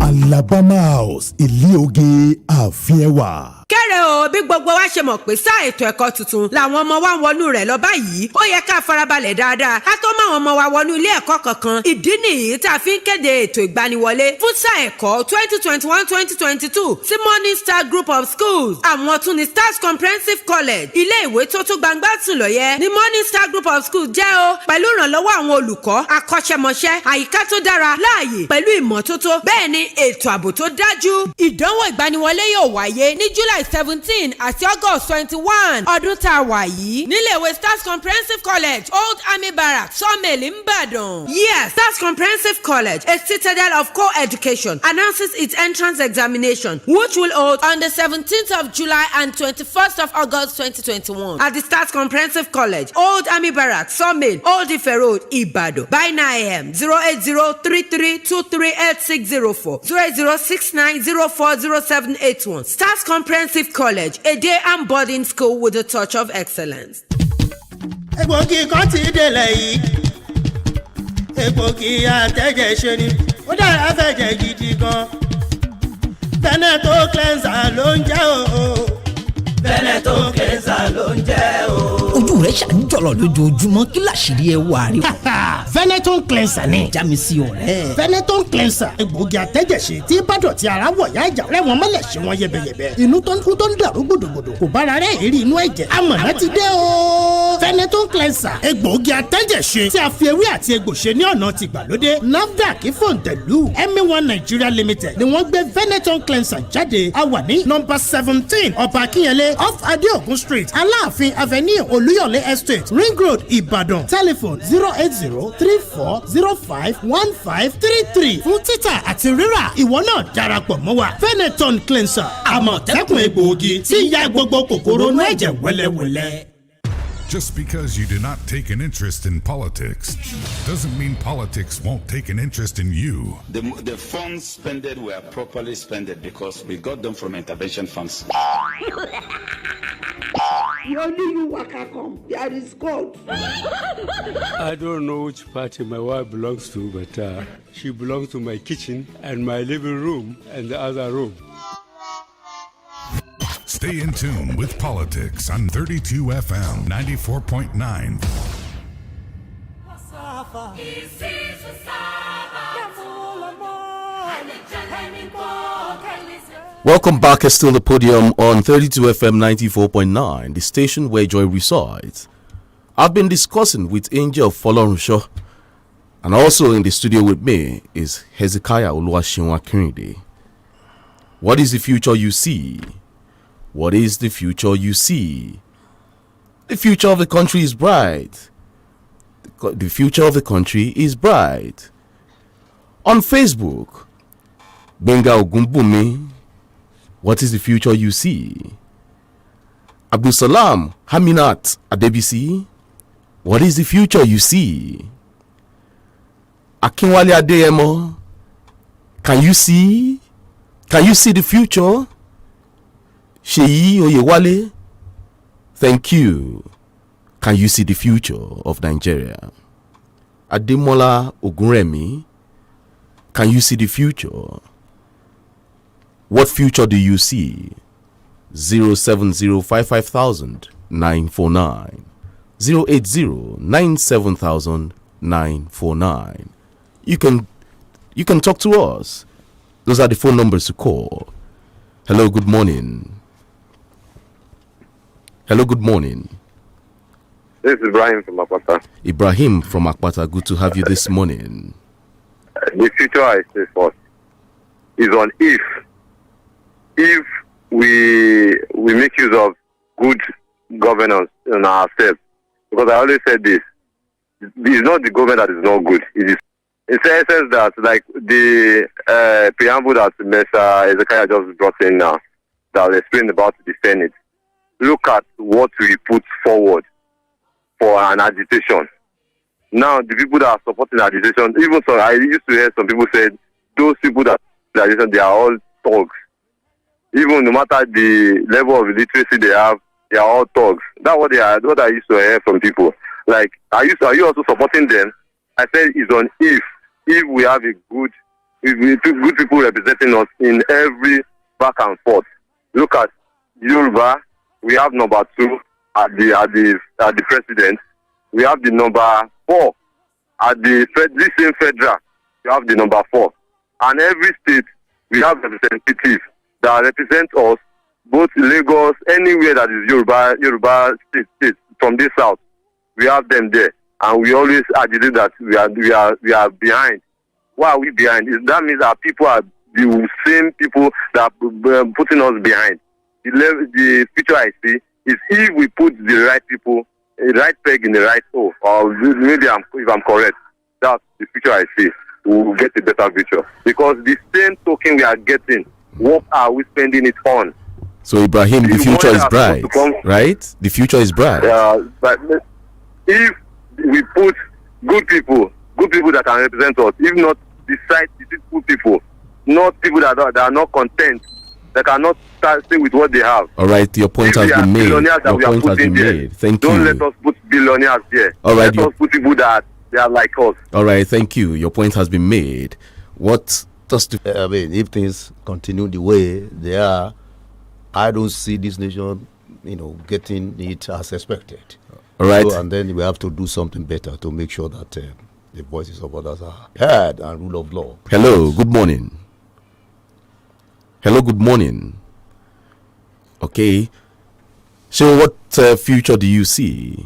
Alabama House ilé oge àfihàn. kẹ́rẹ̀ o bí gbogbo wa ṣe mọ̀ pé sáà ètò ẹ̀kọ́ tuntun làwọn ọmọ wa ń wọnú rẹ̀ lọ báyìí ó yẹ ká farabalẹ̀ dáadáa ká tó máwọn ọmọ wa wọnú ilé ẹ̀kọ́ kankan ìdí nìyí tá a fi ń kéde ètò ìgbaniwọlé fún sáà ẹ̀kọ́ 2021-2022 sí Morning Star Group of Schools àwọn tún ní Stars Comprehensive College ilé ìwé tó tún gbangba sùn lọ yẹ ní Morning Star Group of Schools jẹ́ o pẹ̀lú ìrànlọ́wọ́ àwọn olùkọ́ akọ́ṣẹ́mọṣẹ́ àyíká tó dára láàyè pẹ̀lú ìmọ́tótó bẹ́ẹ̀ ni ètò ààbò tó dájú ìdánwò ìgbaniwọlé yóò wáyé ní July 17 àti August 21 ọdún tá a wà yìí níléèwé Stars Comprehensive College Old Army Barracks Sawmill Ìbàdàn. Yes, Stars Comprehensive College, a citadel of co-education, announces its entrance examination, which will hold on the 17th of July and 21st of August 2021 at the Stars Comprehensive College, Old Army Barracks, Sawmill, Old Ife Road, Ìbàdàn. By 9 a.m. 08033238604, 08069040781. Stars Comprehensive College, a day and boarding school with a touch of excellence. egbògi kan ti délẹ̀ yìí egbògi àtẹ̀jẹ̀ ṣe ni ó dára fẹ̀jẹ̀ gidi gan Veneto cleanser ló ń jẹ́ o. Veneto cleanser ló ń jẹ́ o. ojú rẹ̀ ṣàǹjọ̀lọ̀ lójoojúmọ́ kí làṣírí ẹ wà rí. Veneto cleanser ni. já mi sí ọ̀rẹ́. Veneto cleanser egbògi àtẹ̀jẹ̀ṣe tí bádọ̀tí ara wọ̀ yá ìjà rẹ̀ wọ́n mọ́lẹ̀ ṣe wọ́n yẹbẹyẹbẹ. inú tó ń kú tó ń dàrú gbòdògbòdò kò bára rẹ̀ èrí inú ẹ̀jẹ̀. amọ̀nà ti dé o. Veneton cleanser egbòogi atẹ́jẹ̀ṣe tí a fi ewé àti egbò ṣe ní ọ̀nà tìgbàlódé. NAFDAC fòǹtẹ̀lù MA1 Nigeria Limited ni wọ́n gbé Veneton cleanser jáde. A wà ní nọ́mbà 17 Ọba Akínyẹlé off Adeogun Street Aláàfin Avenue Olúyọ̀lé Estate Ring Road Ìbàdàn. Telephone 08034051533 fún títà àti rírà. Ìwọ náà darapọ̀ mọ́ wa. Veneton cleanser àmọ̀tẹ́kùn egbòogi tí ya gbogbo kòkòrò inú ẹ̀jẹ̀ wẹ́lẹ́wẹ́lẹ́. Just because you do not take an interest in politics doesn't mean politics won't take an interest in you. The funds spent were properly spent because we got them from intervention funds. Only you waka come. There is God. I don't know which party my wife belongs to, but she belongs to my kitchen and my living room and the other room. Stay in tune with politics on 32 FM 94.9. Welcome back. It's still the Podium on 32 FM 94.9, the station where joy resides. I've been discussing with Angel Folorunsho, and also in the studio with me is Hezekiah Oluwashinwa Kirinde. What is the future you see? What is the future you see? The future of the country is bright. The future of the country is bright. On Facebook, Benga Ogunbumi, what is the future you see? Abdul Salam Haminat Adebisi, what is the future you see? Akinwale Adeyemo, can you see? Can you see the future? Sheyi Oyewale, thank you. Can you see the future of Nigeria? Ademola Ogunremi, can you see the future? What future do you see? 070550949, 080970949. You can talk to us. Those are the phone numbers to call. Hello, good morning. Hello, good morning. This is Ibrahim from Akpata. Ibrahim from Akpata, good to have you this morning. The future I say first is on if we make use of good governance in ourselves. Because I always said this, it's not the government that is not good. It is in essence that like the preamble that Mr. Ezekiel just brought in now, that was explained about the Senate. Look at what we put forward for an agitation. Now, the people that are supporting agitation, even so, I used to hear some people say, those people that are agitation, they are all thugs. Even no matter the level of literacy they have, they are all thugs. That's what they are. What I used to hear from people. Like, are you also supporting them? I said it's on if we have good people representing us in every back and forth. Look at Yoruba. We have number 2 at the president. We have the number 4 at this same federal. We have the number 4, and every state we have representatives that represent us. Both Lagos, anywhere that is Yoruba state from this south, we have them there, and we always agitate that we are behind. Why are we behind? That means our people are the same people that are putting us behind. The picture I see is if we put the right people, the right peg in the right hole, or maybe if I'm correct, that's the picture I see. We will get a better picture. Because the same token we are getting, what are we spending it on? So Ibrahim, the future is bright, right? The future is bright. But if we put good people that can represent us, if not decide deceitful people, not people that are not content, that cannot stay with what they have. All right, your point has been made. Your point has been made. Thank you. Don't let us put billionaires there. All right, let us put people that they are like us. All right, thank you. Your point has been made. What does I mean, if things continue the way they are, I don't see this nation, getting it as expected. All right. So, and then we have to do something better to make sure that the voices of others are heard and rule of law. Hello, good morning. Hello, good morning. Okay. So what future do you see?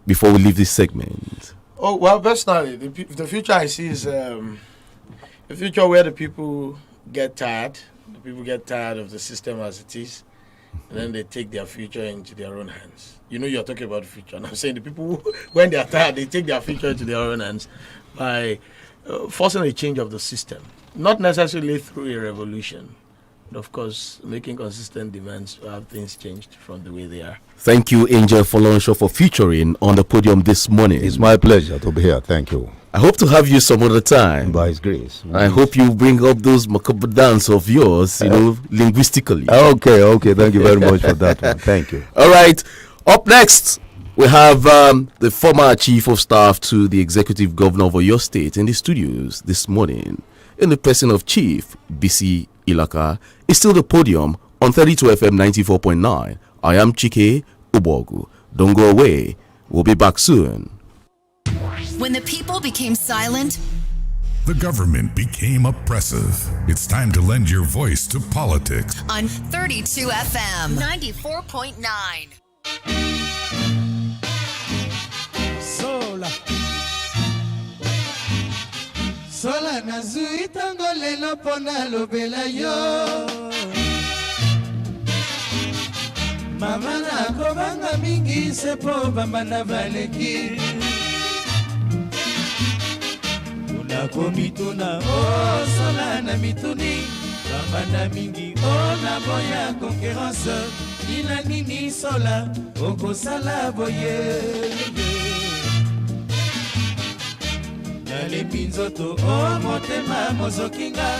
before we leave this segment? Oh, well, personally, the future I see is the future where the people get tired. The people get tired of the system as it is, and then they take their future into their own hands. You know, you're talking about the future, and I'm saying the people who, when they are tired, they take their future into their own hands by forcing a change of the system, not necessarily through a revolution, but of course making consistent demands to have things changed from the way they are. Thank you, Angel Folonsho, for featuring on the podium this morning. It's my pleasure to be here. Thank you. I hope to have you some other time. By His grace. I hope you bring up those macabre dance of yours, linguistically. Okay. Thank you very much for that one. Thank you. All right. Up next, we have the former Chief of Staff to the Executive Governor of Oyo State in the studios this morning. In the person of Chief BC Ilaka, is still the podium on 32 FM 94.9. I am Chike Ubogu. Don't go away. We'll be back soon. When the people became silent, the government became oppressive. It's time to lend your voice to politics. On 32 FM 94.9. Sola nazui tango lelo pona lobela yo. Mama na kobanga mingi sepo bamba na valeki. Una komituna oh sola na mituni. Bamba na mingi oh na boya concurrence. Ina nini sola oko sala boye. Nale pinzoto o motema mozokinga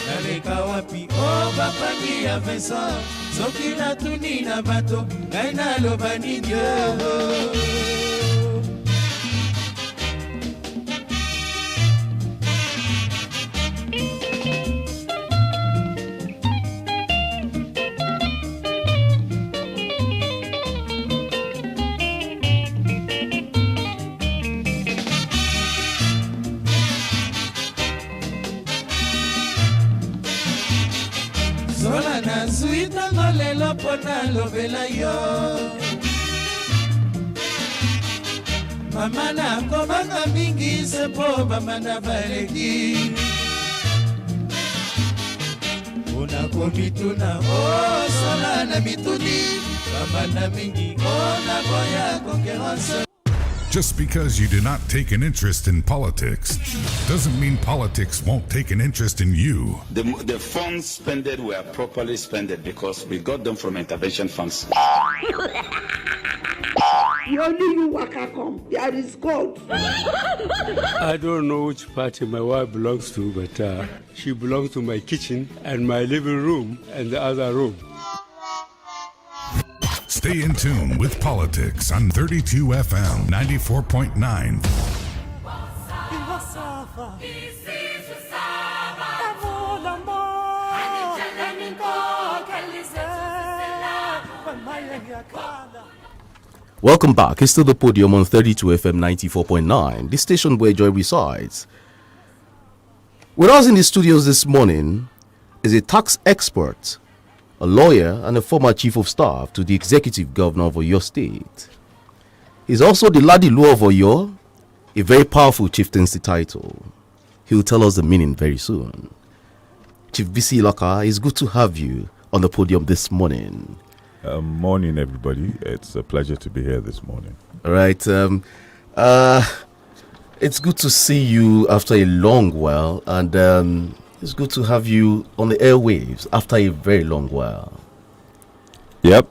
nale kawapi o bapangi ya Vincent soki na tuni na bato ngai na loba nini Zuitango lelo pona lobela yo. Mama na komanga mingi sepo mama na valeki. Una komituna oh sola na mituni. Mama na mingi oh na boya concurrence. Just because you do not take an interest in politics doesn't mean politics won't take an interest in you. The funds spent were properly spent because we got them from intervention funds. Only you waka come. There is God. I don't know which party my wife belongs to, but she belongs to my kitchen and my living room and the other room. Stay in tune with politics on 32 FM 94.9. Welcome back. It's still the podium on 32 FM 94.9, the station where joy resides. With us in the studios this morning is a tax expert, a lawyer, and a former chief of staff to the executive governor of Oyo State. He's also the Ladilu of Oyo, a very powerful chieftaincy title. He'll tell us the meaning very soon. Chief BC Ilaka, it's good to have you on the podium this morning. Morning, everybody. It's a pleasure to be here this morning. All right. It's good to see you after a long while, and it's good to have you on the airwaves after a very long while. Yep.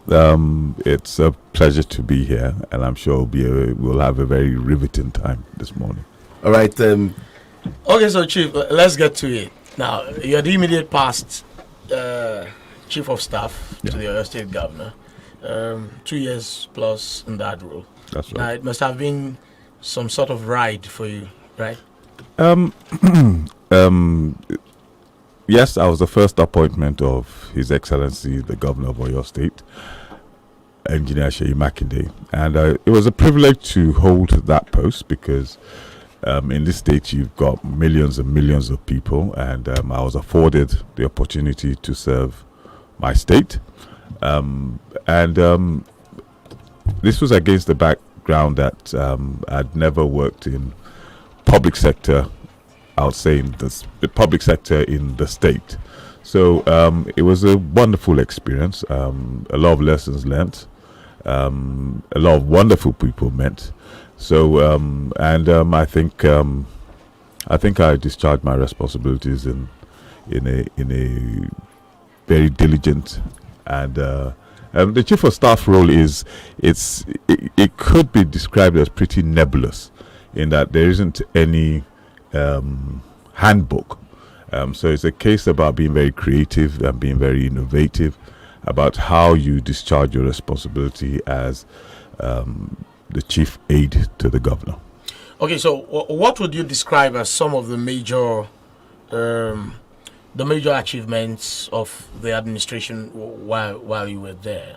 It's a pleasure to be here, and I'm sure we'll have a very riveting time this morning. All right. Okay, so Chief, let's get to it. Now, you're the immediate past Chief of Staff to the Oyo State Governor. 2 years plus in that role. That's right. Now, it must have been some sort of ride for you, right? Yes, I was the first appointment of His Excellency, the Governor of Oyo State, Engineer Seyi Makinde. And it was a privilege to hold that post because in this state you've got millions and millions of people, and I was afforded the opportunity to serve my state. This was against the background background that I'd never worked in public sector. I would say in the public sector in the state. So it was a wonderful experience. A lot of lessons learnt. A lot of wonderful people met. So I think I discharged my responsibilities in a very diligent and the chief of staff role it could be described as pretty nebulous in that there isn't any handbook. So it's a case about being very creative and being very innovative about how you discharge your responsibility as the chief aide to the governor. Okay, so what would you describe as some of the major achievements of the administration while you were there?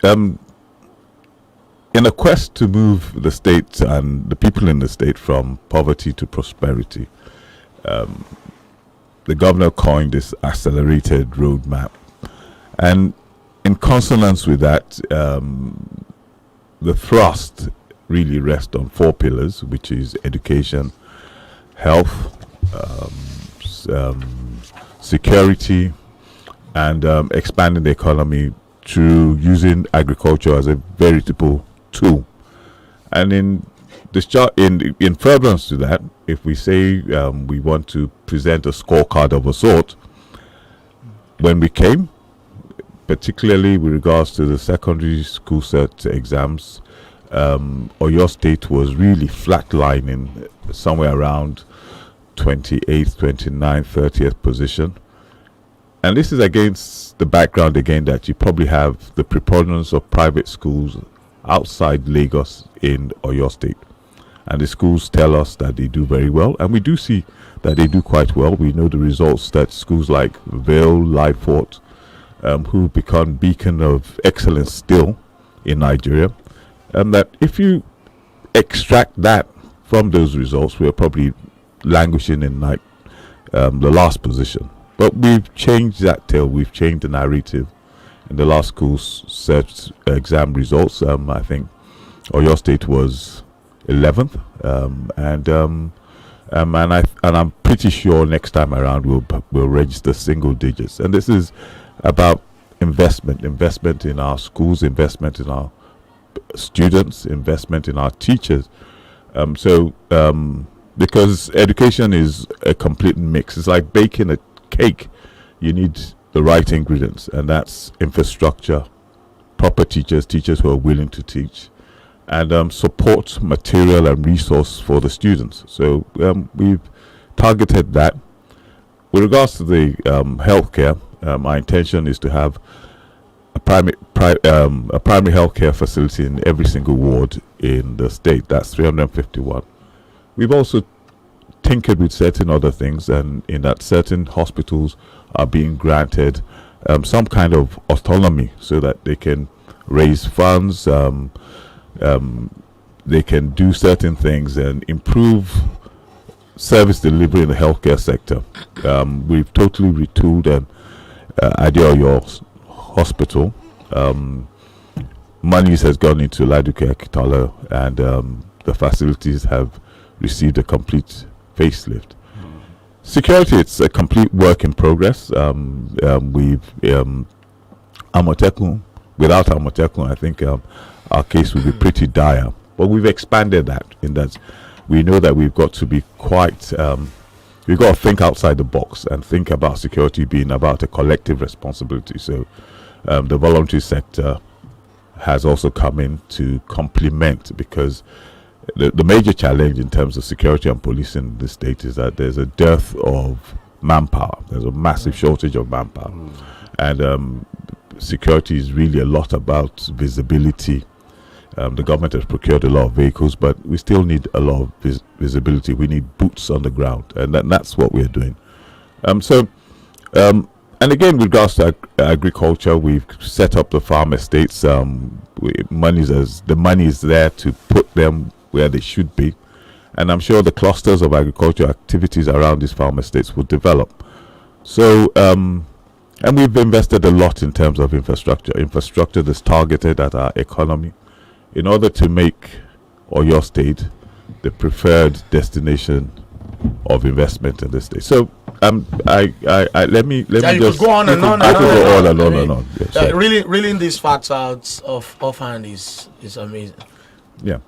In a quest to move the state and the people in the state from poverty to prosperity, the governor coined this accelerated roadmap. And in consonance with that, the thrust really rests on 4 pillars, which is education, health, security, and expanding the economy through using agriculture as a veritable tool. And in furtherance to that, if we say we want to present a scorecard of a sort, when we came, particularly with regards to the secondary school set exams, Oyo State was really flatlining somewhere around 28th, 29th, 30th position. And this is against the background again that you probably have the preponderance of private schools outside Lagos in Oyo State. And the schools tell us that they do very well, and we do see that they do quite well. We know the results that schools like Vale, Lyford, who become beacon of excellence still in Nigeria, and that if you extract that from those results, we're probably languishing in like the last position. But we've changed that tale. We've changed the narrative in the last school set exam results. I think Oyo State was 11th, and I'm pretty sure next time around we'll register single digits. And this is about investment in our schools, investment in our students, investment in our teachers. Because education is a complete mix. It's like baking a cake. You need the right ingredients, and that's infrastructure, proper teachers who are willing to teach, and support material and resource for the students. So we've targeted that. With regards to the healthcare, my intention is to have a primary healthcare facility in every single ward in the state. That's 351. We've also tinkered with certain other things, and in that certain hospitals are being granted some kind of autonomy so that they can raise funds, they can do certain things and improve service delivery in the healthcare sector. We've totally retooled Adeoyo Hospital. Monies has gone into Laduke Akitala, and the facilities have received a complete facelift. Security, it's a complete work in progress. We've Amotekun. Without Amotekun, I think our case would be pretty dire. But we've expanded that in that we know that we've got to be quite. We've got to think outside the box and think about security being about a collective responsibility. So the voluntary sector has also come in to complement, because the major challenge in terms of security and policing in the state is that there's a dearth of manpower. There's a massive shortage of manpower. And security is really a lot about visibility. The government has procured a lot of vehicles, but we still need a lot of visibility. We need boots on the ground, and that's what we're doing. And again, with regards to agriculture, we've set up the farm estates. The money is there to put them where they should be, and I'm sure the clusters of agricultural activities around these farm estates will develop. So, and we've invested a lot in terms of infrastructure that's targeted at our economy, in order to make Oyo State the preferred destination of investment in the state. So let me just go on and on. I could go on and on and on. Yeah, really, these facts out of offhand is amazing. Yeah.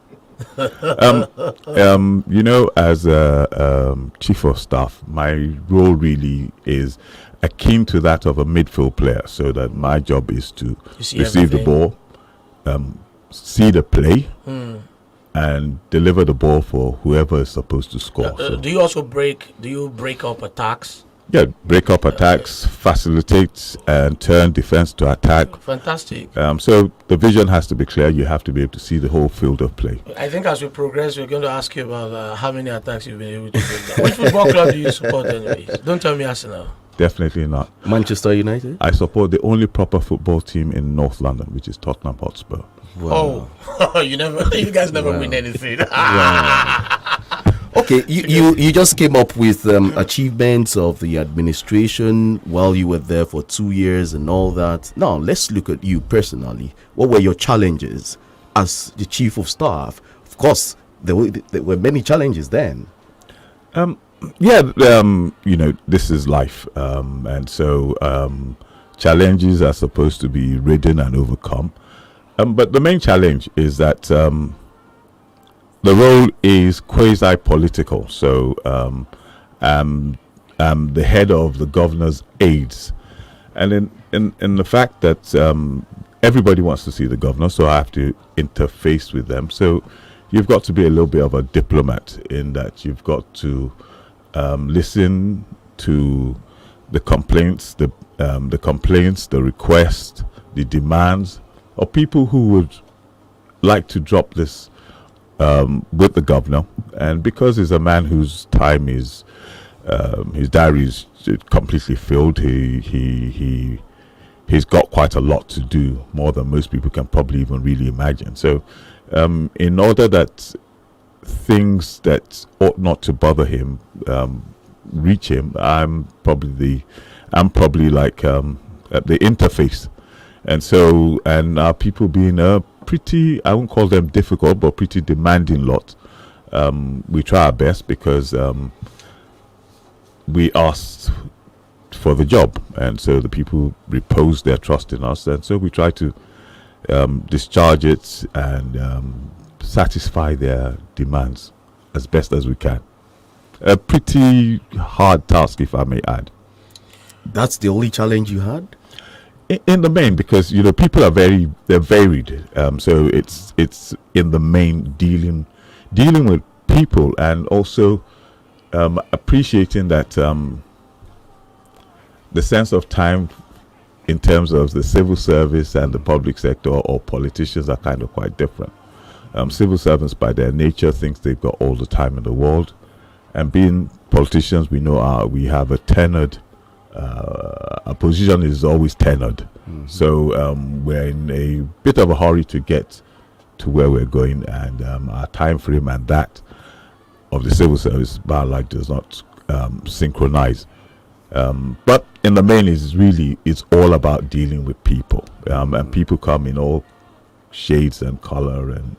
You know, as a chief of staff, my role really is akin to that of a midfield player, so that my job is to receive the ball, see the play, and deliver the ball for whoever is supposed to score. Do you also break up attacks? Yeah, break up attacks, facilitate and turn defense to attack. Fantastic. So the vision has to be clear. You have to be able to see the whole field of play. I think as we progress, we're going to ask you about how many attacks you've been able to break down. Which football club do you support anyways? Don't tell me Arsenal. Definitely not. Manchester United? I support the only proper football team in North London, which is Tottenham Hotspur. Wow. Oh, you guys never win anything. Okay, you just came up with achievements of the administration while you were there for 2 years and all that. Now, let's look at you personally. What were your challenges as the chief of staff? Of course, there were many challenges then. You know, this is life. And so challenges are supposed to be ridden and overcome. But the main challenge is that the role is quasi-political. So I'm the head of the governor's aides. And in the fact that everybody wants to see the governor, so I have to interface with them. So you've got to be a little bit of a diplomat in that you've got to listen to the complaints, the requests, the demands of people who would like to drop this with the governor. And because he's a man whose time is his diary is completely filled, he's got quite a lot to do, more than most people can probably even really imagine. So in order that things that ought not to bother him reach him, I'm probably like at the interface. And so, and our people being a pretty, I won't call them difficult, but pretty demanding lot, we try our best because we asked for the job, and so the people repose their trust in us, and so we try to discharge it and satisfy their demands as best as we can. A pretty hard task, if I may add. That's the only challenge you had? In the main, because you know people are they're varied. So it's in the main dealing with people, and also appreciating that the sense of time in terms of the civil service and the public sector or politicians are kind of quite different. Civil servants by their nature think they've got all the time in the world, and being politicians, we know we have a tenured. Our position is always tenured, so we're in a bit of a hurry to get to where we're going, and our time frame and that of the civil service by and large does not synchronize. But in the main, it's all about dealing with people, and people come in all shades and color, and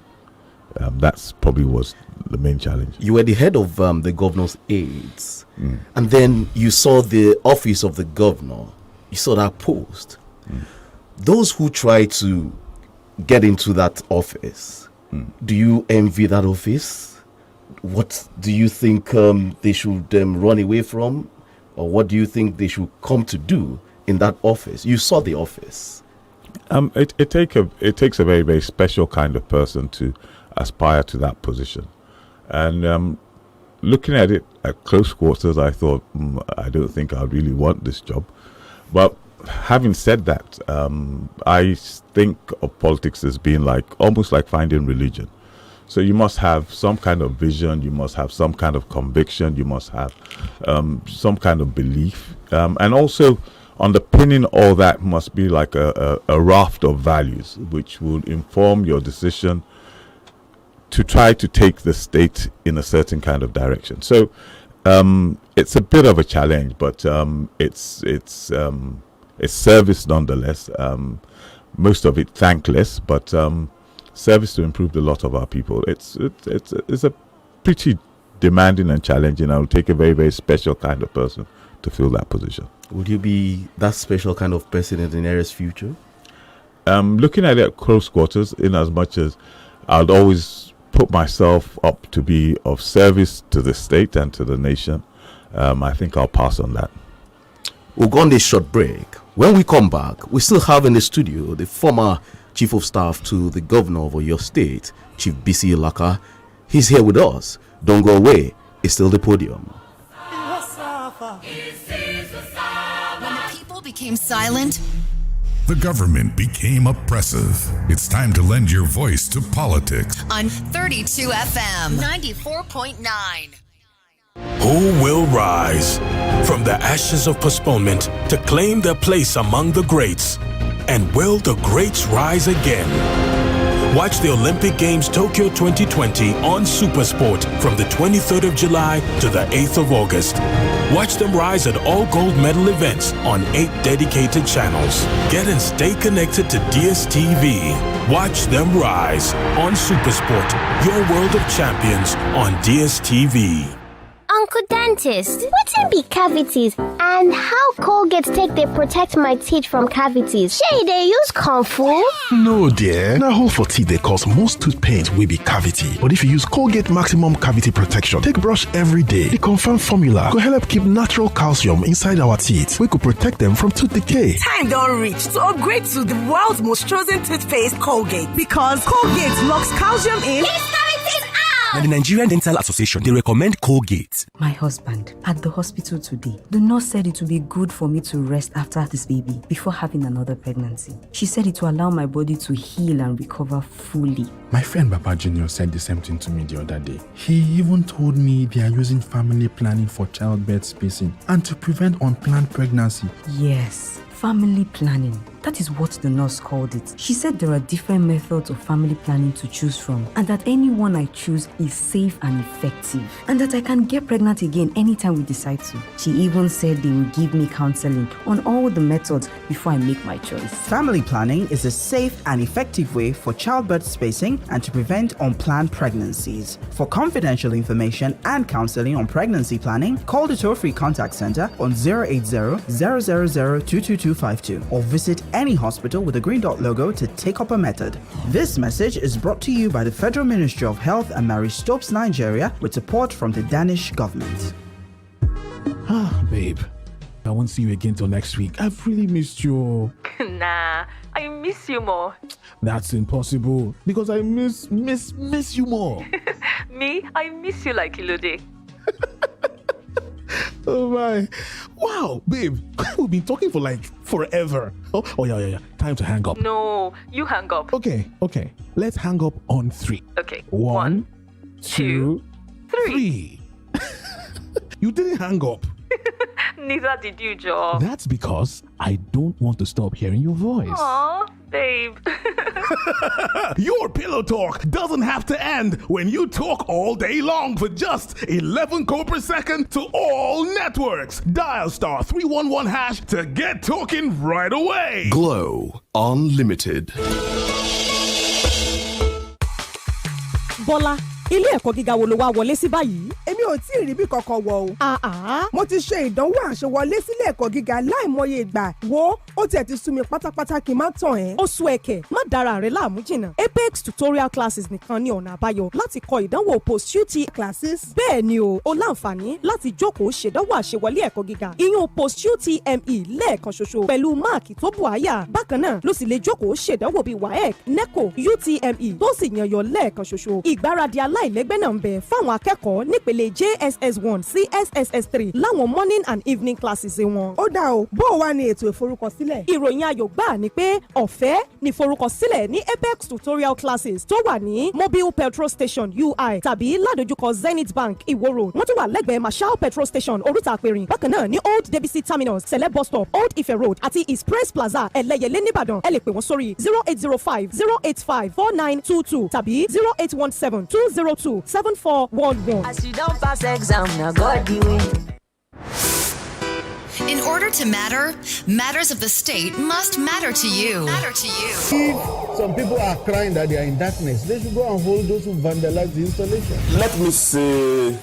that's probably was the main challenge. You were the head of the governor's aides, and then you saw the office of the governor. You saw that post. Those who try to get into that office, do you envy that office? What do you think they should run away from, or what do you think they should come to do in that office? You saw the office. It takes a very, very special kind of person to aspire to that position. And looking at it at close quarters, I thought, I don't think I really want this job. But having said that, I think of politics as being almost like finding religion. So you must have some kind of vision, you must have some kind of conviction, you must have some kind of belief. And also underpinning all that must be like a raft of values which will inform your decision to try to take the state in a certain kind of direction. So it's a bit of a challenge, but it's service nonetheless. Most of it thankless, but service to improve a lot of our people. It's a pretty demanding and challenging. I will take a very, very special kind of person to fill that position. Would you be that special kind of person in the nearest future? Looking at it at close quarters, in as much as I'd always put myself up to be of service to the state and to the nation, I think I'll pass on that. We'll go on this short break. When we come back, we still have in the studio the former Chief of Staff to the Governor of your state, Chief BC Ilaka. He's here with us. Don't go away. It's still the podium. When the people became silent, the government became oppressive. It's time to lend your voice to politics. On 32 FM 94.9. Who will rise from the ashes of postponement to claim their place among the greats? And will the greats rise again? Watch the Olympic Games Tokyo 2020 on SuperSport from the 23rd of July to the 8th of August. Watch them rise at all gold medal events on 8 dedicated channels. Get and stay connected to DSTV. Watch them rise on SuperSport, your world of champions on DSTV. Uncle Dentist, what be cavities and how Colgate take they protect my teeth from cavities? Shey they use Comfort? No dear, na hole for teeth they cause most tooth pains will be cavity. But if you use Colgate Maximum Cavity Protection, take brush every day. The confirmed formula could help keep natural calcium inside our teeth. We could protect them from tooth decay. Time don't reach to upgrade to the world's most chosen toothpaste, Colgate. Because Colgate locks calcium in. And the Nigerian Dental Association, they recommend Colgate. My husband, at the hospital today, the nurse said it would be good for me to rest after this baby before having another pregnancy. She said it will allow my body to heal and recover fully. My friend Baba Junior said the same thing to me the other day. He even told me they are using family planning for childbirth spacing and to prevent unplanned pregnancy. Yes, family planning. That is what the nurse called it. She said there are different methods of family planning to choose from, and that any one I choose is safe and effective, and that I can get pregnant again anytime we decide to. She even said they will give me counseling on all the methods before I make my choice. Family planning is a safe and effective way for childbirth spacing and to prevent unplanned pregnancies. For confidential information and counseling on pregnancy planning, call the toll-free contact center on 080-000-22252 or visit any hospital with a green dot logo to take up a method. This message is brought to you by the Federal Ministry of Health and Mary Stopes, Nigeria, with support from the Danish government. Babe, I won't see you again till next week. I've really missed you. Nah, I miss you more. That's impossible because I miss you more. Me, I miss you like Ilode. Oh my. Wow, babe, we've been talking for like forever. Oh yeah. Time to hang up. No, you hang up. Okay. Let's hang up on 3. Okay. 1, 2, 3. You didn't hang up. Neither did you, Joe. That's because I don't want to stop hearing your voice. Aw, babe. Your pillow talk doesn't have to end when you talk all day long for just 11 co per second to all networks. Dial star 311 hash to get talking right away. Glow Unlimited. Bola, ilé ẹ̀kọ́ gíga wo ló wá wọlé sí báyìí? Èmi ò tí ì rí bí kankan wọ̀ o. Mo ti ṣe ìdánwò àṣewọlé sílé ẹ̀kọ́ gíga láìmọye ìgbà. Wo ó tiẹ̀ ti sú mi pátápátá kí n má tàn ẹ́. Ó sú ẹ̀kẹ́, má dára rẹ̀ láàmú jìnnà. Apex tutorial classes nìkan ní ọ̀nà àbáyọ láti kọ ìdánwò post-UT classes. Bẹ́ẹ̀ ni o láǹfààní láti jókòó ṣèdánwò àṣewọlé ẹ̀kọ́ gíga. Ìyún post-UTME lẹ́ẹ̀kan ṣoṣo pẹ̀lú máàkì tó bù àyà. Bákan náà ló sì lè jókòó ṣèdánwò bíi WAEC, NECO, UTME tó sì yànyọ lẹ́ẹ̀kan ṣoṣo. Ìgbáradì aláìlẹ́gbẹ́ náà ń bẹ fáwọn akẹ́kọ̀ọ́ nípele JSS1 sí SSS3 láwọn morning and evening classes wọn. Ó dà o, bó o wá ní ètò ìforúkọsílẹ̀? Ìròyìn ayọ̀ gbà ni pé ọ̀fẹ́ ni ìforúkọsílẹ̀ ní Apex tutorial classes tó wà ní Mobile Petrol Station UI tàbí ládojúkọ Zenith Bank Iwo Road. Wọ́n tún wà lẹ́gbẹ̀ẹ́ Marshall Petrol Station Oríta Àpẹ̀rìn. Bákan náà ní Old Debisi Terminus, Sẹ̀lẹ̀ Bus Stop, Old Ife Road àti Express Plaza Ẹlẹ́yẹlé Nìbàdàn. Ẹ lè pè wọ́n sórí 0805-085-4922 tàbí 0817-202-7411. As you don't pass exam, now God the way. In order to matter, matters of the state must matter to you. If some people are crying that they are in darkness, they should go and hold those who vandalize the installation. Let me say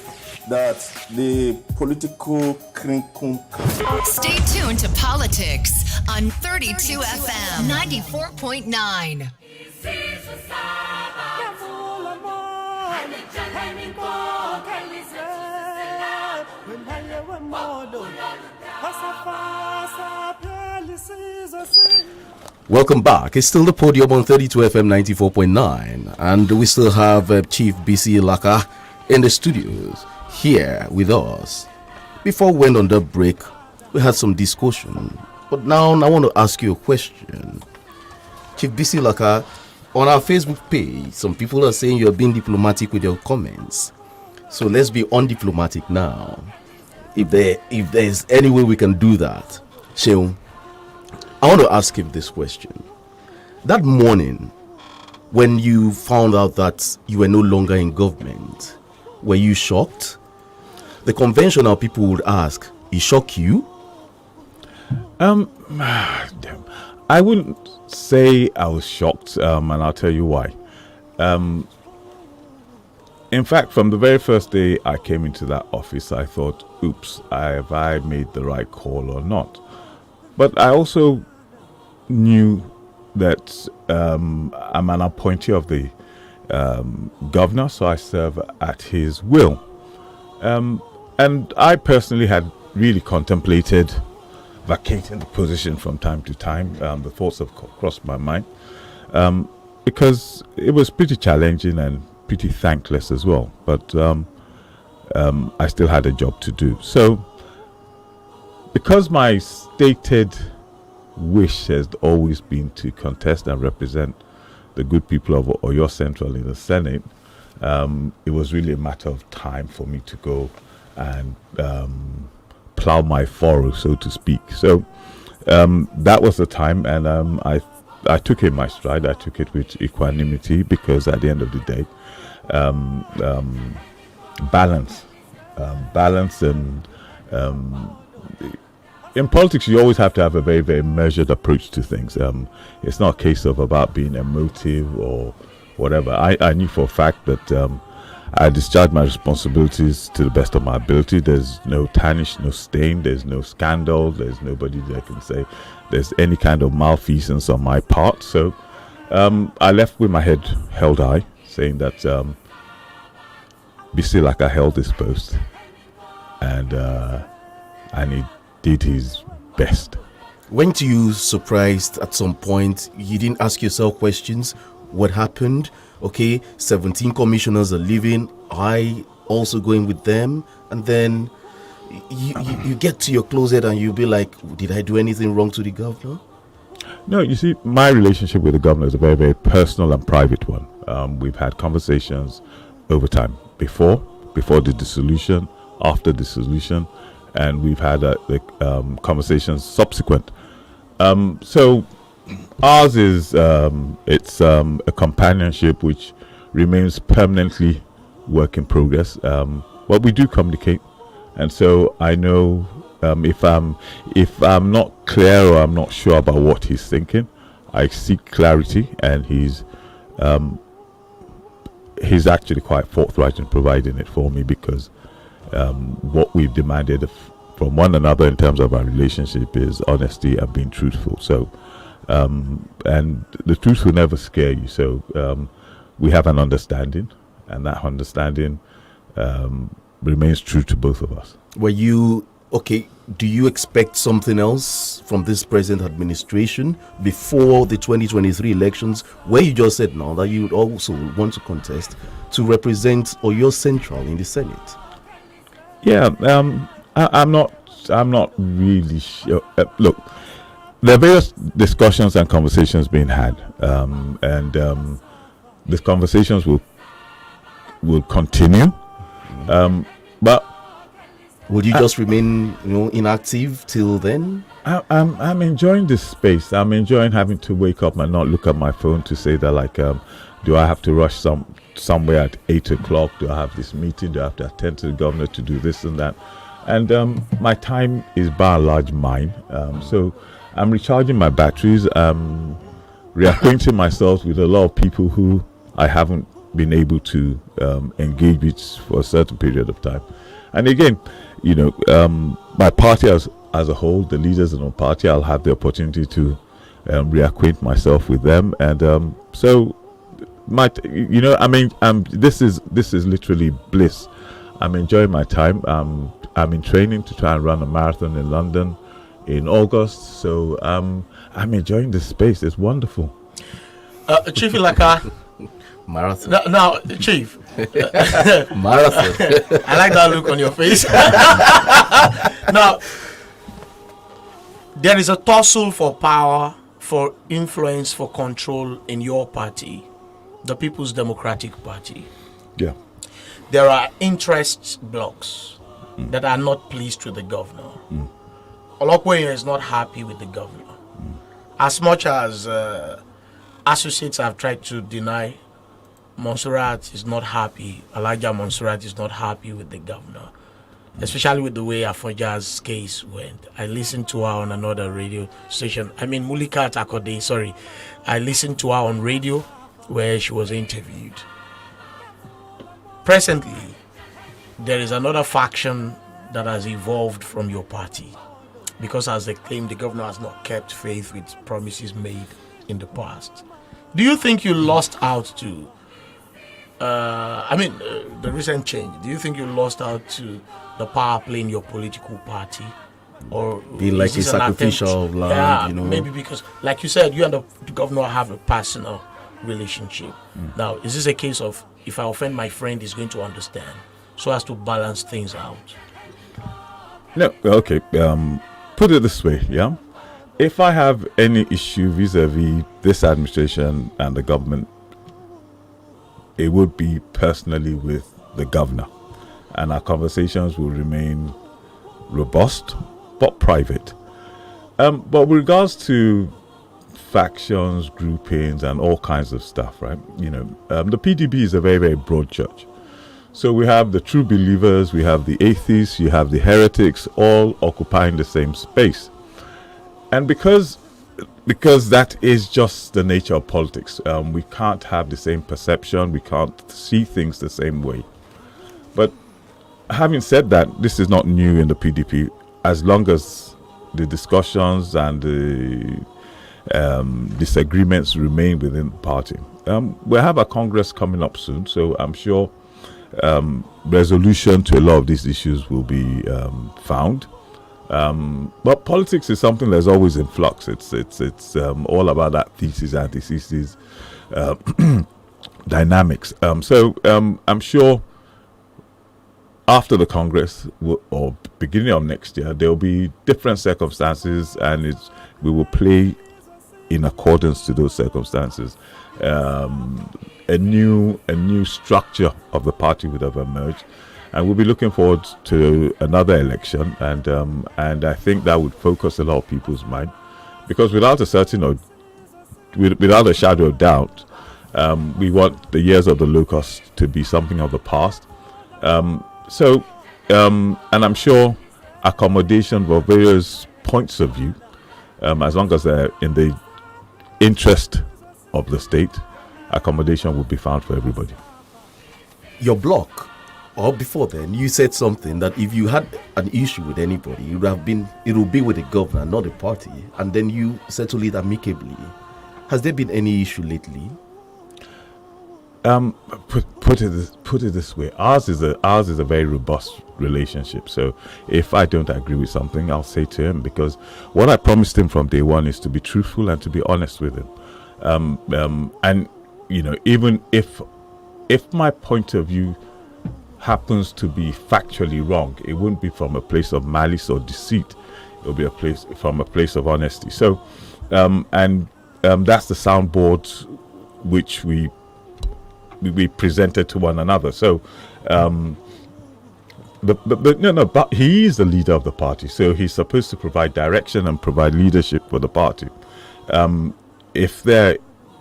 that the political crinkle. Stay tuned to politics on 32 FM 94.9. Welcome back. It's still the Podium on 32 FM 94.9, and we still have Chief BC Laka in the studios here with us. Before we went on the break, we had some discussion, but now I want to ask you a question. Chief BC Laka, on our Facebook page, some people are saying you're being diplomatic with your comments. So let's be undiplomatic now. If there's any way we can do that. Sheung, I want to ask him this question. That morning, when you found out that you were no longer in government, were you shocked? The conventional people would ask, it shocked you? I wouldn't say I was shocked, and I'll tell you why. In fact, from the very first day I came into that office, I thought, oops, have I made the right call or not? But I also knew that I'm an appointee of the governor, so I serve at his will. And I personally had really contemplated vacating the position from time to time. The thoughts have crossed my mind because it was pretty challenging and pretty thankless as well. But I still had a job to do. So because my stated wish has always been to contest and represent the good people of Oyo Central in the Senate, it was really a matter of time for me to go and plow my furrow, so to speak. So that was the time, and I took it in my stride. I took it with equanimity because at the end of the day, balance and in politics, you always have to have a very, very measured approach to things. It's not a case of about being emotive or whatever. I knew for a fact that I discharged my responsibilities to the best of my ability. There's no tarnish, no stain, there's no scandal, there's nobody that can say there's any kind of malfeasance on my part. So I left with my head held high, saying that BC Laka held this post, and he did his best. Weren't you surprised at some point? You didn't ask yourself questions? What happened? Okay, 17 commissioners are leaving. I also going with them. And then you get to your closet and you'll be like, did I do anything wrong to the governor? No, you see, my relationship with the governor is a very, very personal and private one. We've had conversations over time, before the dissolution, after the dissolution, and we've had conversations subsequent. So ours is it's a companionship which remains permanently work in progress. But we do communicate, and so I know if I'm not clear or I'm not sure about what he's thinking, I seek clarity, and he's actually quite forthright in providing it for me, because what we've demanded from one another in terms of our relationship is honesty and being truthful. So and the truth will never scare you. So we have an understanding, and that understanding remains true to both of us. Were you okay? Do you expect something else from this present administration before the 2023 elections, where you just said now that you would also want to contest to represent Oyo Central in the Senate? Yeah, I'm not really sure. Look, there are various discussions and conversations being had, and these conversations will continue. But would you just remain, inactive till then? I'm enjoying this space. I'm enjoying having to wake up and not look at my phone to say that, do I have to rush somewhere at 8 o'clock? Do I have this meeting? Do I have to attend to the governor to do this and that? And my time is by and large mine. So I'm recharging my batteries, reacquainting myself with a lot of people who I haven't been able to engage with for a certain period of time. And again, my party as a whole, the leaders in the party, I'll have the opportunity to reacquaint myself with them. And so this is literally bliss. I'm enjoying my time. I'm in training to try and run a marathon in London in August. So I'm enjoying this space. It's wonderful. Chief Ilaka. Marathon. Now, Chief. Marathon. I like that look on your face. Now, there is a tussle for power, for influence, for control in your party, the People's Democratic Party. Yeah. There are interest blocks that are not pleased with the governor. Olokwe is not happy with the governor. As much as associates have tried to deny, Monserrat is not happy. Elijah Monserrat is not happy with the governor, especially with the way Afonja's case went. I listened to her on another radio station. Mulika Takode, sorry. I listened to her on radio where she was interviewed. Presently, there is another faction that has evolved from your party because, as they claim, the governor has not kept faith with promises made in the past. Do you think you lost out to the recent change? Do you think you lost out to the power play in your political party, or be like a sacrificial of land? Maybe because, like you said, you and the governor have a personal relationship. Now, is this a case of, if I offend my friend, he's going to understand, so as to balance things out? No, okay. Put it this way, yeah. If I have any issue vis-a-vis this administration and the government, it would be personally with the governor, and our conversations will remain robust but private. But with regards to factions, groupings, and all kinds of stuff, right? The PDP is a very, very broad church. So we have the true believers, we have the atheists, you have the heretics, all occupying the same space. And because that is just the nature of politics, we can't have the same perception, we can't see things the same way. But having said that, this is not new in the PDP. As long as the discussions and the disagreements remain within the party. We'll have a Congress coming up soon, so I'm sure resolution to a lot of these issues will be found. But politics is something that's always in flux. It's all about that thesis, antithesis, dynamics. So I'm sure after the Congress or beginning of next year, there will be different circumstances, and we will play in accordance to those circumstances. A new structure of the party would have emerged, and we'll be looking forward to another election, and I think that would focus a lot of people's mind, because without a shadow of doubt, we want the years of the locust to be something of the past. And I'm sure accommodation for various points of view, as long as they're in the interest of the state, accommodation will be found for everybody. Your block, or before then, you said something that if you had an issue with anybody, it will be with the governor, not the party, and then you settle it amicably. Has there been any issue lately? Put it this way. Ours is a very robust relationship. So if I don't agree with something, I'll say to him, because what I promised him from day one is to be truthful and to be honest with him. And even if my point of view happens to be factually wrong, it wouldn't be from a place of malice or deceit. It will be from a place of honesty. So, that's the soundboard which we presented to one another. So, but he is the leader of the party, so he's supposed to provide direction and provide leadership for the party. If there are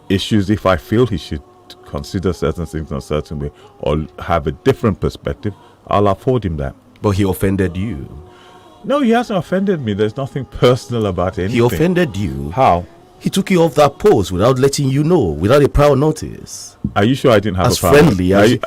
issues, if I feel he should consider certain things in a certain way or have a different perspective, I'll afford him that. But he offended you. No, he hasn't offended me. There's nothing personal about anything. He offended you. How? He took you off that post without letting you know, without a prior notice. Are you sure I didn't have as a prior friendly as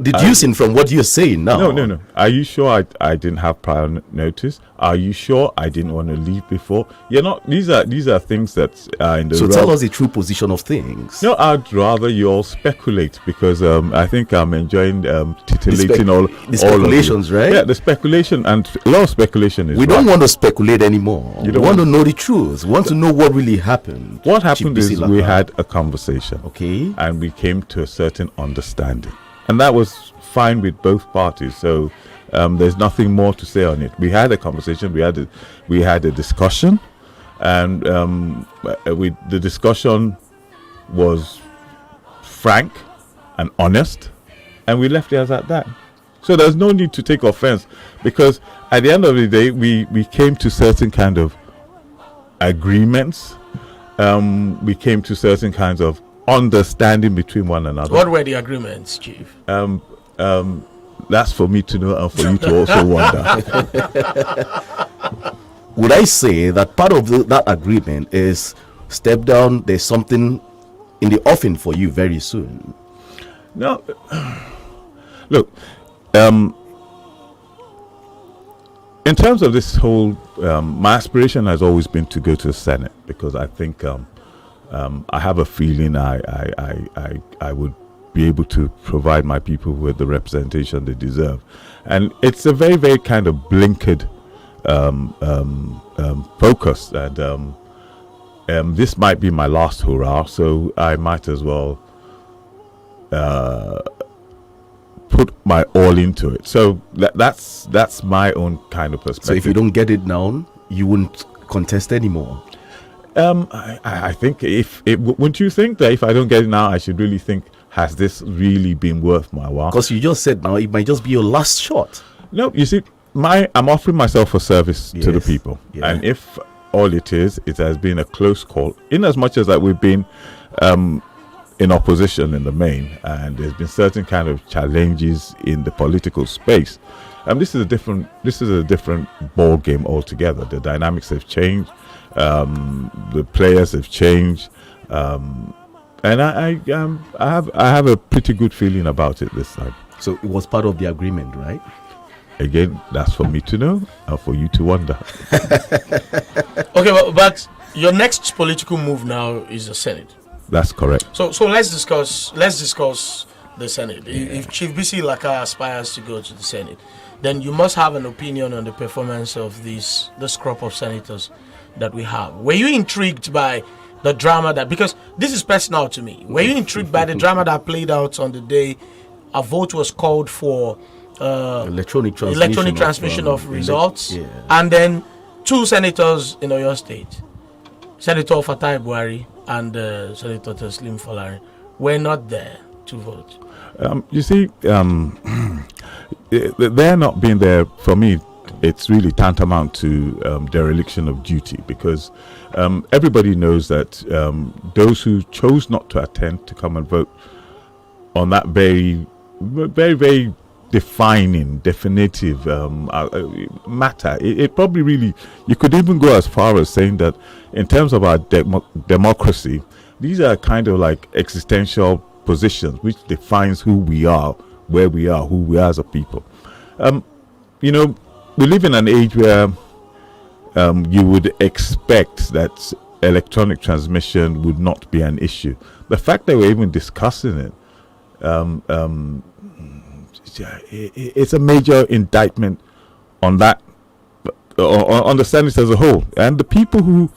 deducing from what you're saying now? No. Are you sure I didn't have prior notice? Are you sure I didn't want to leave before? You're not. These are things that are in the. So tell us the true position of things. No, I'd rather you all speculate because I think I'm enjoying titillating all the speculations, right? Yeah, the speculation and a lot of speculation is. We don't want to speculate anymore. We want to know the truth. We want to know what really happened. What happened is we had a conversation, okay, and we came to a certain understanding, and that was fine with both parties. So there's nothing more to say on it. We had a conversation. We had a discussion, and the discussion was frank and honest, and we left it as at that. So there's no need to take offense, because at the end of the day, we came to certain kind of agreements. We came to certain kinds of understanding between one another. What were the agreements, Chief? That's for me to know and for you to also wonder. Would I say that part of that agreement is step down, there's something in the offing for you very soon? No. Look, in terms of this whole, my aspiration has always been to go to the Senate, because I think I have a feeling I would be able to provide my people with the representation they deserve. And it's a very, very kind of blinkered focus, and this might be my last hurrah, so I might as well put my all into it. So that's my own kind of perspective. So if you don't get it now, you wouldn't contest anymore? I think wouldn't you think that if I don't get it now, I should really think, has this really been worth my while? Because you just said now it might just be your last shot. No, you see, I'm offering myself for service to the people. Yeah. And if all it has been a close call, in as much as that we've been in opposition in the main, and there's been certain kind of challenges in the political space. This is a different ball game altogether. The dynamics have changed, the players have changed, and I have a pretty good feeling about it this time. So it was part of the agreement, right? Again, that's for me to know and for you to wonder. Okay, but your next political move now is the Senate. That's correct. So let's discuss the Senate. Yeah. If Chief BC Laka aspires to go to the Senate, then you must have an opinion on the performance of this crop of senators that we have. Were you intrigued by the drama because this is personal to me? Were you intrigued by the drama that played out on the day a vote was called for electronic transmission of results, and then two senators in Oyo State, Senator Fatai Buhari and Senator Teslim Folari, were not there to vote? You see, they're not being there, for me, it's really tantamount to dereliction of duty, because everybody knows that those who chose not to attend to come and vote on that very, very, very definitive matter, it probably really, you could even go as far as saying that in terms of our democracy, these are kind of like existential positions which defines who we are, where we are, who we are as a people. We live in an age where you would expect that electronic transmission would not be an issue. The fact that we're even discussing it, it's a major indictment on that, on the Senate as a whole, and the people who,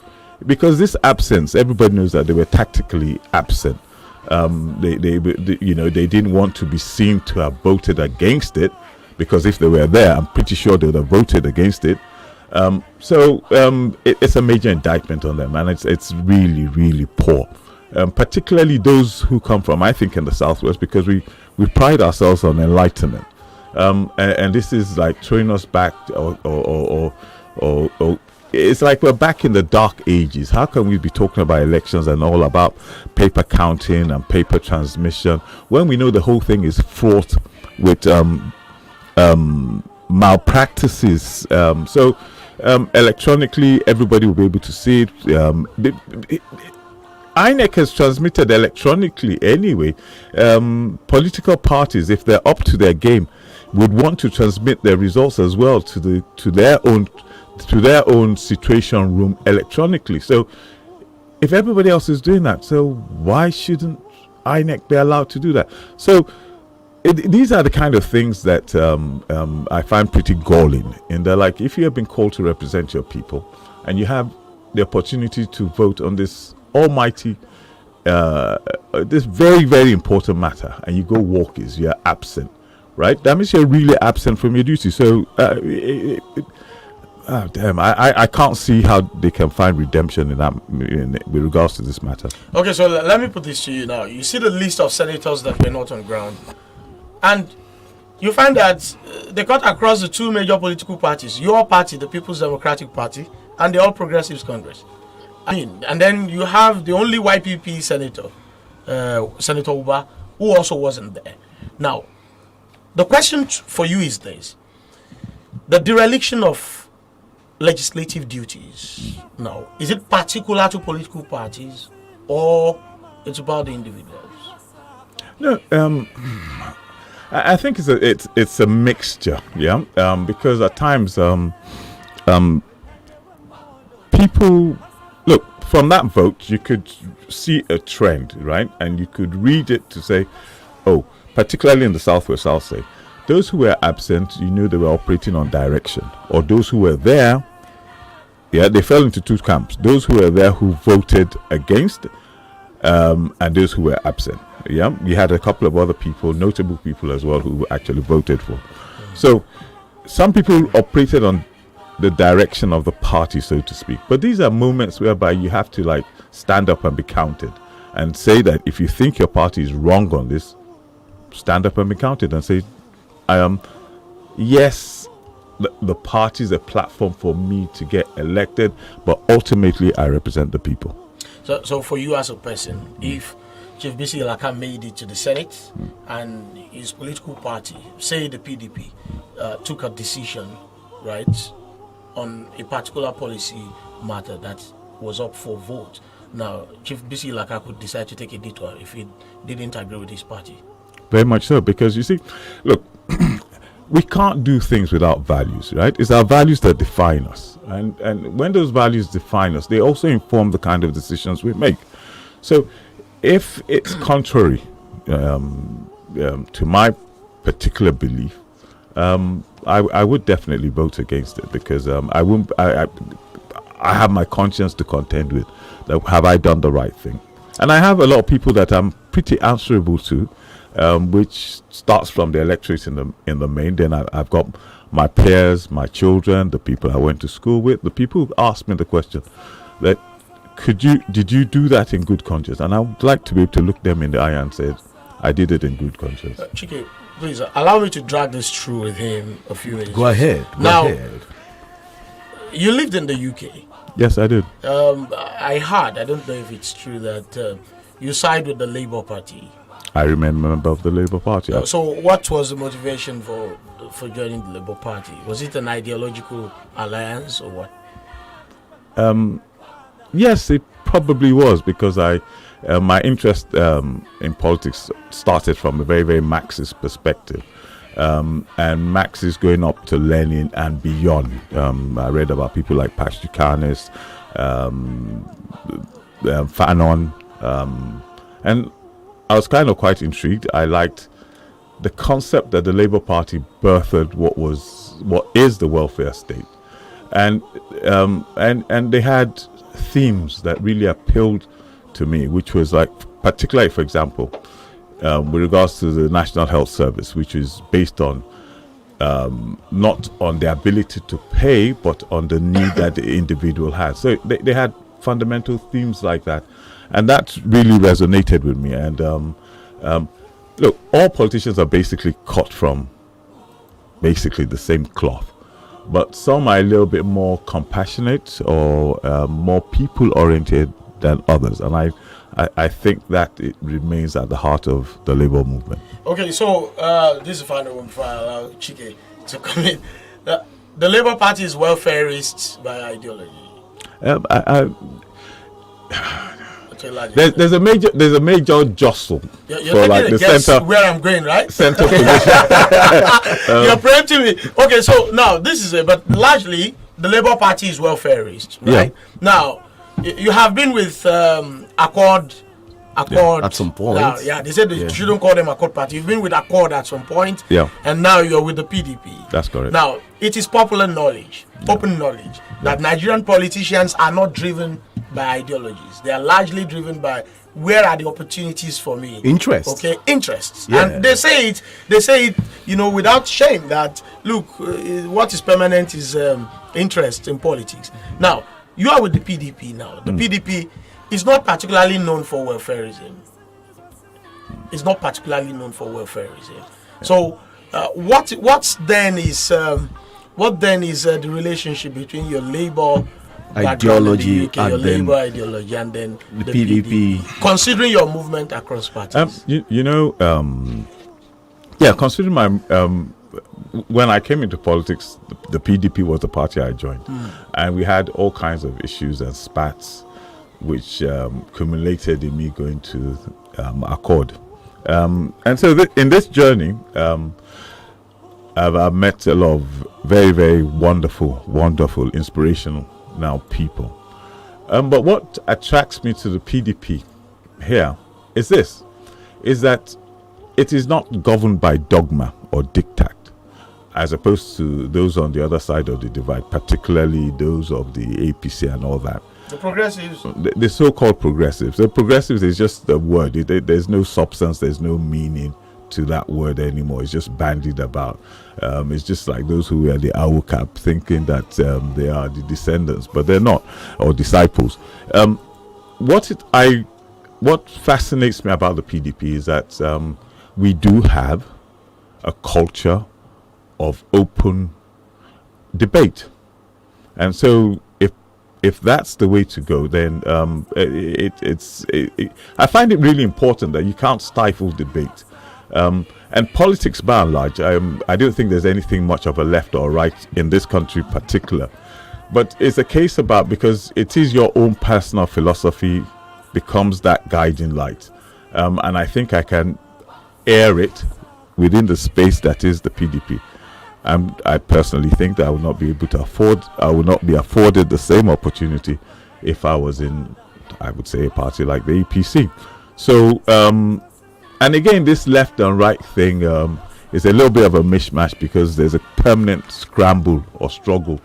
because this absence, everybody knows that they were tactically absent. They didn't want to be seen to have voted against it, because if they were there, I'm pretty sure they would have voted against it. It's a major indictment on them, and it's really, really poor. Particularly those who come from, I think, in the Southwest, because we pride ourselves on enlightenment, and this is like throwing us back, or it's like we're back in the dark ages. How can we be talking about elections and all about paper counting and paper transmission when we know the whole thing is fraught with malpractices. So electronically, everybody will be able to see it. INEC has transmitted electronically anyway. Political parties, if they're up to their game, would want to transmit their results as well to their own situation room electronically. So if everybody else is doing that, so why shouldn't INEC be allowed to do that? So these are the kind of things that I find pretty galling. And they're like, if you have been called to represent your people and you have the opportunity to vote on this almighty, this very, very important matter, and you go walkies, you're absent, right? That means you're really absent from your duty. So, I can't see how they can find redemption in that with regards to this matter. Okay, so let me put this to you now. You see the list of senators that were not on ground, and you find that they cut across the two major political parties: your party, the People's Democratic Party, and the All Progressives Congress. And then you have the only YPP senator, Senator Uba, who also wasn't there. Now, the question for you is this: the dereliction of legislative duties. Now, is it particular to political parties, or it's about the individuals? No, I think it's a mixture, yeah. Because at times, people look from that vote. You could see a trend, right, and you could read it to say, oh, particularly in the Southwest, I'll say, those who were absent, you knew they were operating on direction, or those who were there, yeah, they fell into two camps: those who were there who voted against, and those who were absent. Yeah, you had a couple of other people, notable people as well, who actually voted for. So some people operated on the direction of the party, so to speak. But these are moments whereby you have to like stand up and be counted and say that if you think your party is wrong on this, stand up and be counted and say, yes, the party is a platform for me to get elected, but ultimately I represent the people. So for you as a person, if Chief Bisi Ilaka made it to the Senate and his political party, say the PDP, took a decision, right, on a particular policy matter that was up for vote, now Chief Bisi Ilaka could decide to take a detour if he didn't agree with his party. Very much so, because you see, look, we can't do things without values, right? It's our values that define us. And when those values define us, they also inform the kind of decisions we make. So if it's contrary to my particular belief, I would definitely vote against it, because I have my conscience to contend with. That have I done the right thing? And I have a lot of people that I'm pretty answerable to, which starts from the electorate in the main. Then I've got my peers, my children, the people I went to school with, the people who asked me the question that did you do that in good conscience? And I would like to be able to look them in the eye and say, I did it in good conscience. Chike, please allow me to drag this through with him a few minutes. Go ahead. You lived in the UK. Yes, I did. I heard, I don't know if it's true, that you side with the Labour Party. I remain a member of the Labour Party. So what was the motivation for joining the Labour Party? Was it an ideological alliance or what? Yes, it probably was, because my interest in politics started from a very, very Marxist perspective. And Marx is going up to Lenin and beyond. I read about people like Pastukanis, Fanon, and I was kind of quite intrigued. I liked the concept that the Labour Party birthed what is the welfare state, and they had themes that really appealed to me, which was like, particularly, for example, with regards to the National Health Service, which is based on not on the ability to pay, but on the need that the individual has. So they had fundamental themes like that, and that really resonated with me. And look, all politicians are basically cut from basically the same cloth, but some are a little bit more compassionate or more people-oriented than others, and I think that it remains at the heart of the Labour movement. Okay, so this is the final one before I allow Chike to come in. The Labour Party is welfareist by ideology. There's a major jostle You're for taking like a the guess center where I'm going, right? Center position. You're preempting me. Okay, so now this is it, but largely the Labour Party is welfareist, right? Yeah. Now you have been with Accord. At some point. They said they shouldn't call them Accord Party. You've been with Accord at some point, and now you're with the PDP. That's correct. Now, it is popular knowledge, open knowledge, that Nigerian politicians are not driven by ideologies. They are largely driven by where are the opportunities for me. Interests. Okay, interests. Yeah. And they say it, without shame that, look, what is permanent is interest in politics. Now, you are with the PDP now. The PDP is not particularly known for welfareism. It's not particularly known for welfareism. So, what then is the relationship between your labor ideology UK, your labor ideology, and then the PDP? Considering your movement across parties, considering my when I came into politics, the PDP was the party I joined, and we had all kinds of issues and spats, which culminated in me going to Accord. And so in this journey, I've met a lot of very, very wonderful, inspirational now people. But what attracts me to the PDP here is that it is not governed by dogma or diktat, as opposed to those on the other side of the divide, particularly those of the APC and all that. the progressives. The so-called progressives. The progressives is just the word. There's no substance. There's no meaning to that word anymore. It's just bandied about. It's just like those who wear the owl cap, thinking that they are the descendants, but they're not, or disciples. What fascinates me about the PDP is that we do have a culture of open debate, and so if that's the way to go, then I find it really important that you can't stifle debate. And politics, by and large, I don't think there's anything much of a left or right in this country, particular. But it's a case about, because it is your own personal philosophy becomes that guiding light, and I think I can air it within the space that is the PDP. I personally think that I would not be afforded the same opportunity if I was in, I would say, a party like the APC. So, and again, this left and right thing is a little bit of a mishmash, because there's a permanent scramble or struggle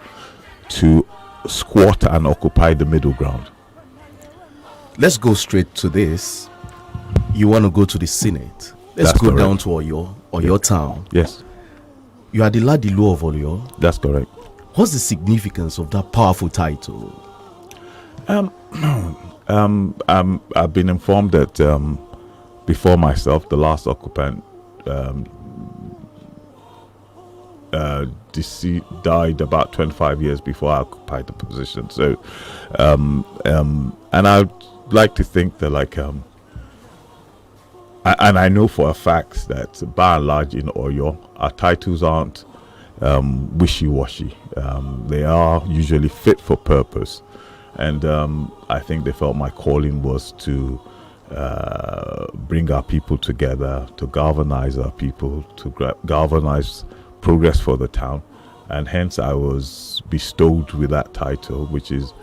to squat and occupy the middle ground. Let's go straight to this. You want to go to the Senate. Let's That's go correct. down to Oyo town. Yes. You are the Ladilu of Oyo. That's correct. What's the significance of that powerful title? I've been informed that before myself, the last occupant died about 25 years before I occupied the position. So, and I'd like to think that, and I know for a fact that by and large in Oyo, our titles aren't wishy-washy. They are usually fit for purpose. And I think they felt my calling was to bring our people together, to galvanize our people, to galvanize progress for the town. And hence I was bestowed with that title, which is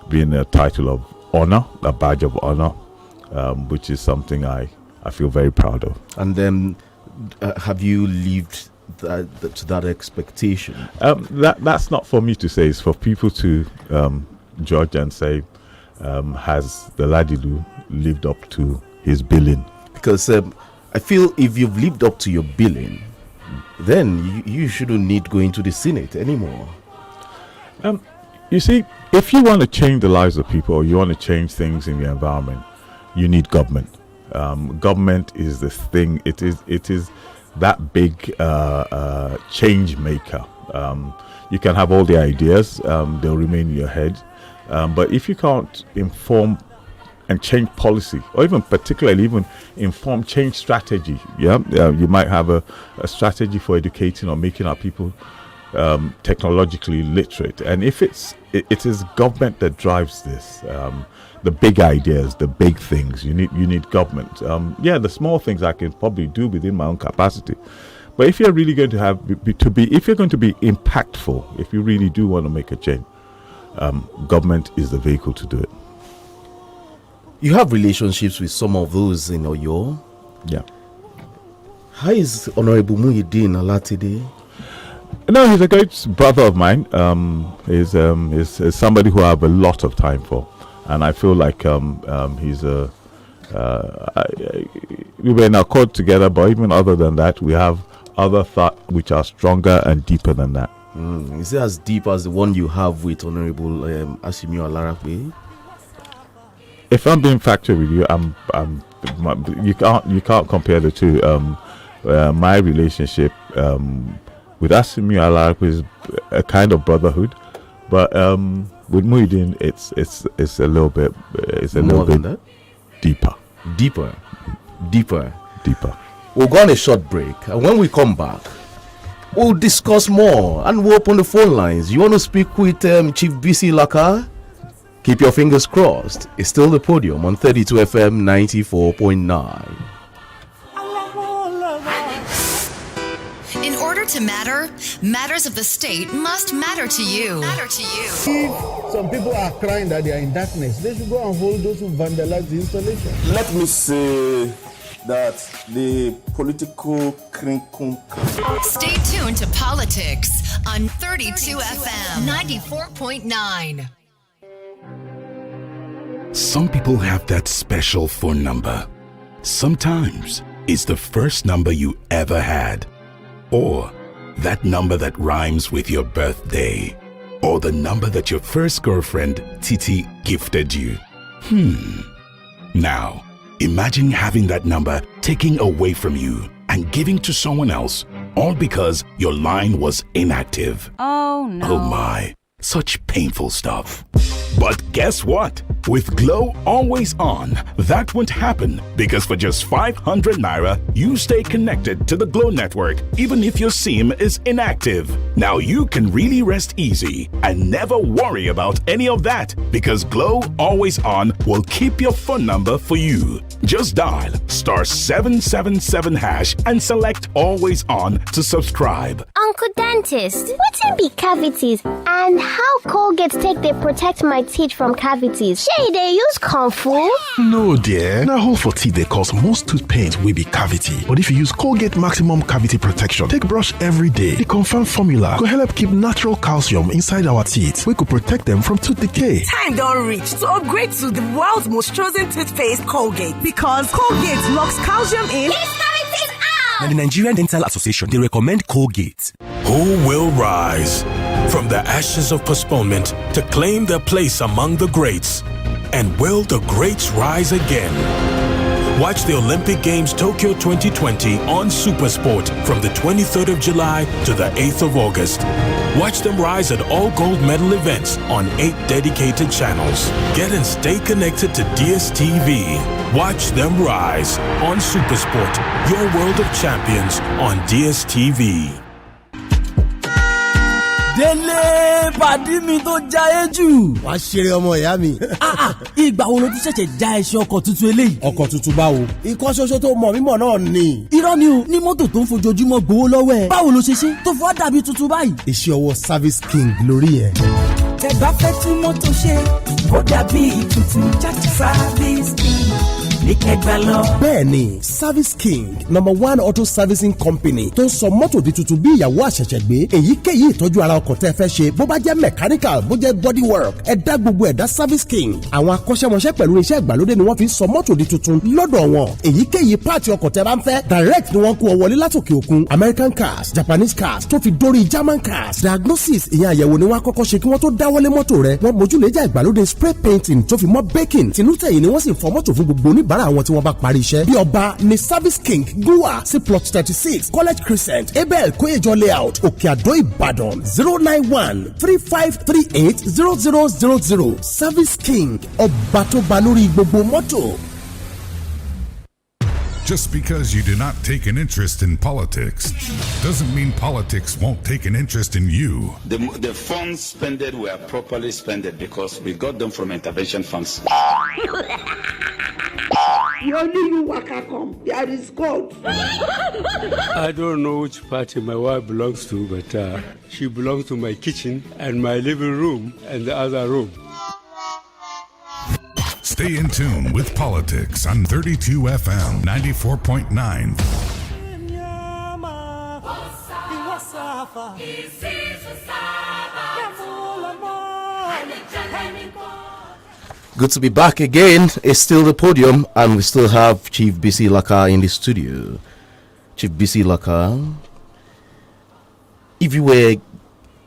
being a title of honor, a badge of honor, which is something I feel very proud of. And then have you lived to that expectation? That's not for me to say. It's for people to judge and say, has the Ladilu lived up to his billing? Because I feel if you've lived up to your billing, then you shouldn't need going to the Senate anymore. You see, if you want to change the lives of people, or you want to change things in the environment, you need government. Government is the thing. It is that big change maker. You can have all the ideas; they'll remain in your head. But if you can't inform and change policy, or even particularly even inform change strategy. You might have a strategy for educating or making our people technologically literate. And if it is government that drives this, the big ideas, the big things, you need government. The small things I can probably do within my own capacity. But if you're really going to if you're going to be impactful, if you really do want to make a change, government is the vehicle to do it. You have relationships with some of those in Oyo. Yeah. How is Honorable Muhyiddin Alatide? No, he's a great brother of mine. He's somebody who I have a lot of time for, and I feel like he's we were in accord together. But even other than that, we have other thoughts which are stronger and deeper than that. Is it as deep as the one you have with Honorable Asimiu Alarape? If I'm being factual with you, you can't compare the two. My relationship with Asimiu Alarape is a kind of brotherhood, but with Muhyiddin, it's a little bit deeper. We'll go on a short break, and when we come back, we'll discuss more and we'll open the phone lines. You want to speak with Chief BC Laka? Keep your fingers crossed. It's still the Podium on 32 FM 94.9. In order to matter, matters of the state must matter to you. If some people are crying that they are in darkness, they should go and hold those who vandalize the installation. Let me say that the political crinkum. Stay tuned to politics on 32 FM 94.9. Some people have that special phone number. Sometimes it's the first number you ever had. Or that number that rhymes with your birthday. Or the number that your first girlfriend, Titi, gifted you. Now, imagine having that number taken away from you and giving to someone else, all because your line was inactive. Oh no. Oh my, such painful stuff. But guess what? With Glow Always On, that won't happen, because for just 500 Naira, you stay connected to the Glow network even if your SIM is inactive. Now you can really rest easy and never worry about any of that, because Glow Always On will keep your phone number for you. Just dial *777# and select Always On to subscribe. Uncle Dentist, wetin be cavities and how Colgate take dey protect my teeth from cavities? Shey dey use comfort? No dear, na hole for teeth dey cause most tooth pain wey be cavity. But if you use Colgate Maximum Cavity Protection take brush every day, the confirmed formula go help keep natural calcium inside our teeth wey go protect them from tooth decay. Time don reach to upgrade to the world's most chosen toothpaste, Colgate, because Colgate locks calcium in. And the Nigerian Dental Association, they recommend Colgate. Who will rise from the ashes of postponement to claim their place among the greats? And will the greats rise again? Watch the Olympic Games Tokyo 2020 on SuperSport from the 23rd of July to the 8th of August. Watch them rise at all gold medal events on 8 dedicated channels. Get and stay connected to DSTV. Watch them rise on SuperSport, your world of champions on DSTV. Délé pàdí mi tó jáyé jù. Wà á ṣeré ọmọ ìyá mi. Ìgbà wo ló tún ṣẹ̀ṣẹ̀ já ẹṣin ọkọ̀ tuntun eléyìí? Ọkọ̀ tuntun báwo? Ikọ́ ṣoṣo tó mọ̀ mímọ̀ náà ni. Irọ́ ni o, ní mọ́tò tó ń fojoojúmọ́ gbowó lọ́wọ́ ẹ̀. Báwo ló ṣe ṣe tó fọ́ dàbí tuntun báyìí? Iṣẹ́ ọwọ́ Service King lórí ẹ̀. Tẹ́ bá fẹ́ tí mọ́tò ṣe kó dàbí tuntun, Service King. Bẹ́ẹ̀ni, Service King #1 auto servicing company tó ń sọ mọ́tò di tuntun bí ìyàwó àṣẹ̀ṣẹ̀ gbé. Èyíkéyìí ìtọ́jú ara ọkọ̀ tẹ́ fẹ́ ṣe, bó bá jẹ́ mechanical, bó jẹ́ body work, ẹ dá gbogbo ẹ̀dá Service King. Àwọn akọ́ṣẹ́mọṣẹ́ pẹ̀lú iṣẹ́ ìgbàlódé ni wọ́n fi ń sọ mọ́tò di tuntun lọ́dọ̀ wọn. Èyíkéyìí pààtì ọkọ̀ tẹ́ bá ń fẹ́, direct ni wọ́n kó ọ wọlé látòkè òkun. American cars, Japanese cars, tó fi dórí German cars. Diagnosis ìyẹn àyẹ̀wò ni wọ́n á kọ́kọ́ ṣe kí wọ́n tó dáwọ́lé mọ́tò rẹ̀. Wọ́n mójúlẹ́jà ìgbàlódé spray painting tó fi mọ́ baking. Tinútẹ̀yìn ni wọ́n sì fọ mọ́tò fún gbogbo oníbàárà wọn wọn tí wọ́n bá parí iṣẹ́ bí ọba ní service king gua sí plot 36 college crescent abel kóyèjọ layout òkè àdó ìbàdàn 09135380000 service king ọba tó ba lórí gbogbo mọ́tò. Just because you do not take an interest in politics doesn't mean politics won't take an interest in you. The funds spent were properly spent because we got them from intervention funds. Only you waka come. There is God. I don't know which party my wife belongs to, but she belongs to my kitchen and my living room and the other room. Stay in tune with politics on 32 FM 94.9. Good to be back again. It's still the podium, and we still have Chief BC Laka in the studio. Chief BC Laka, if you were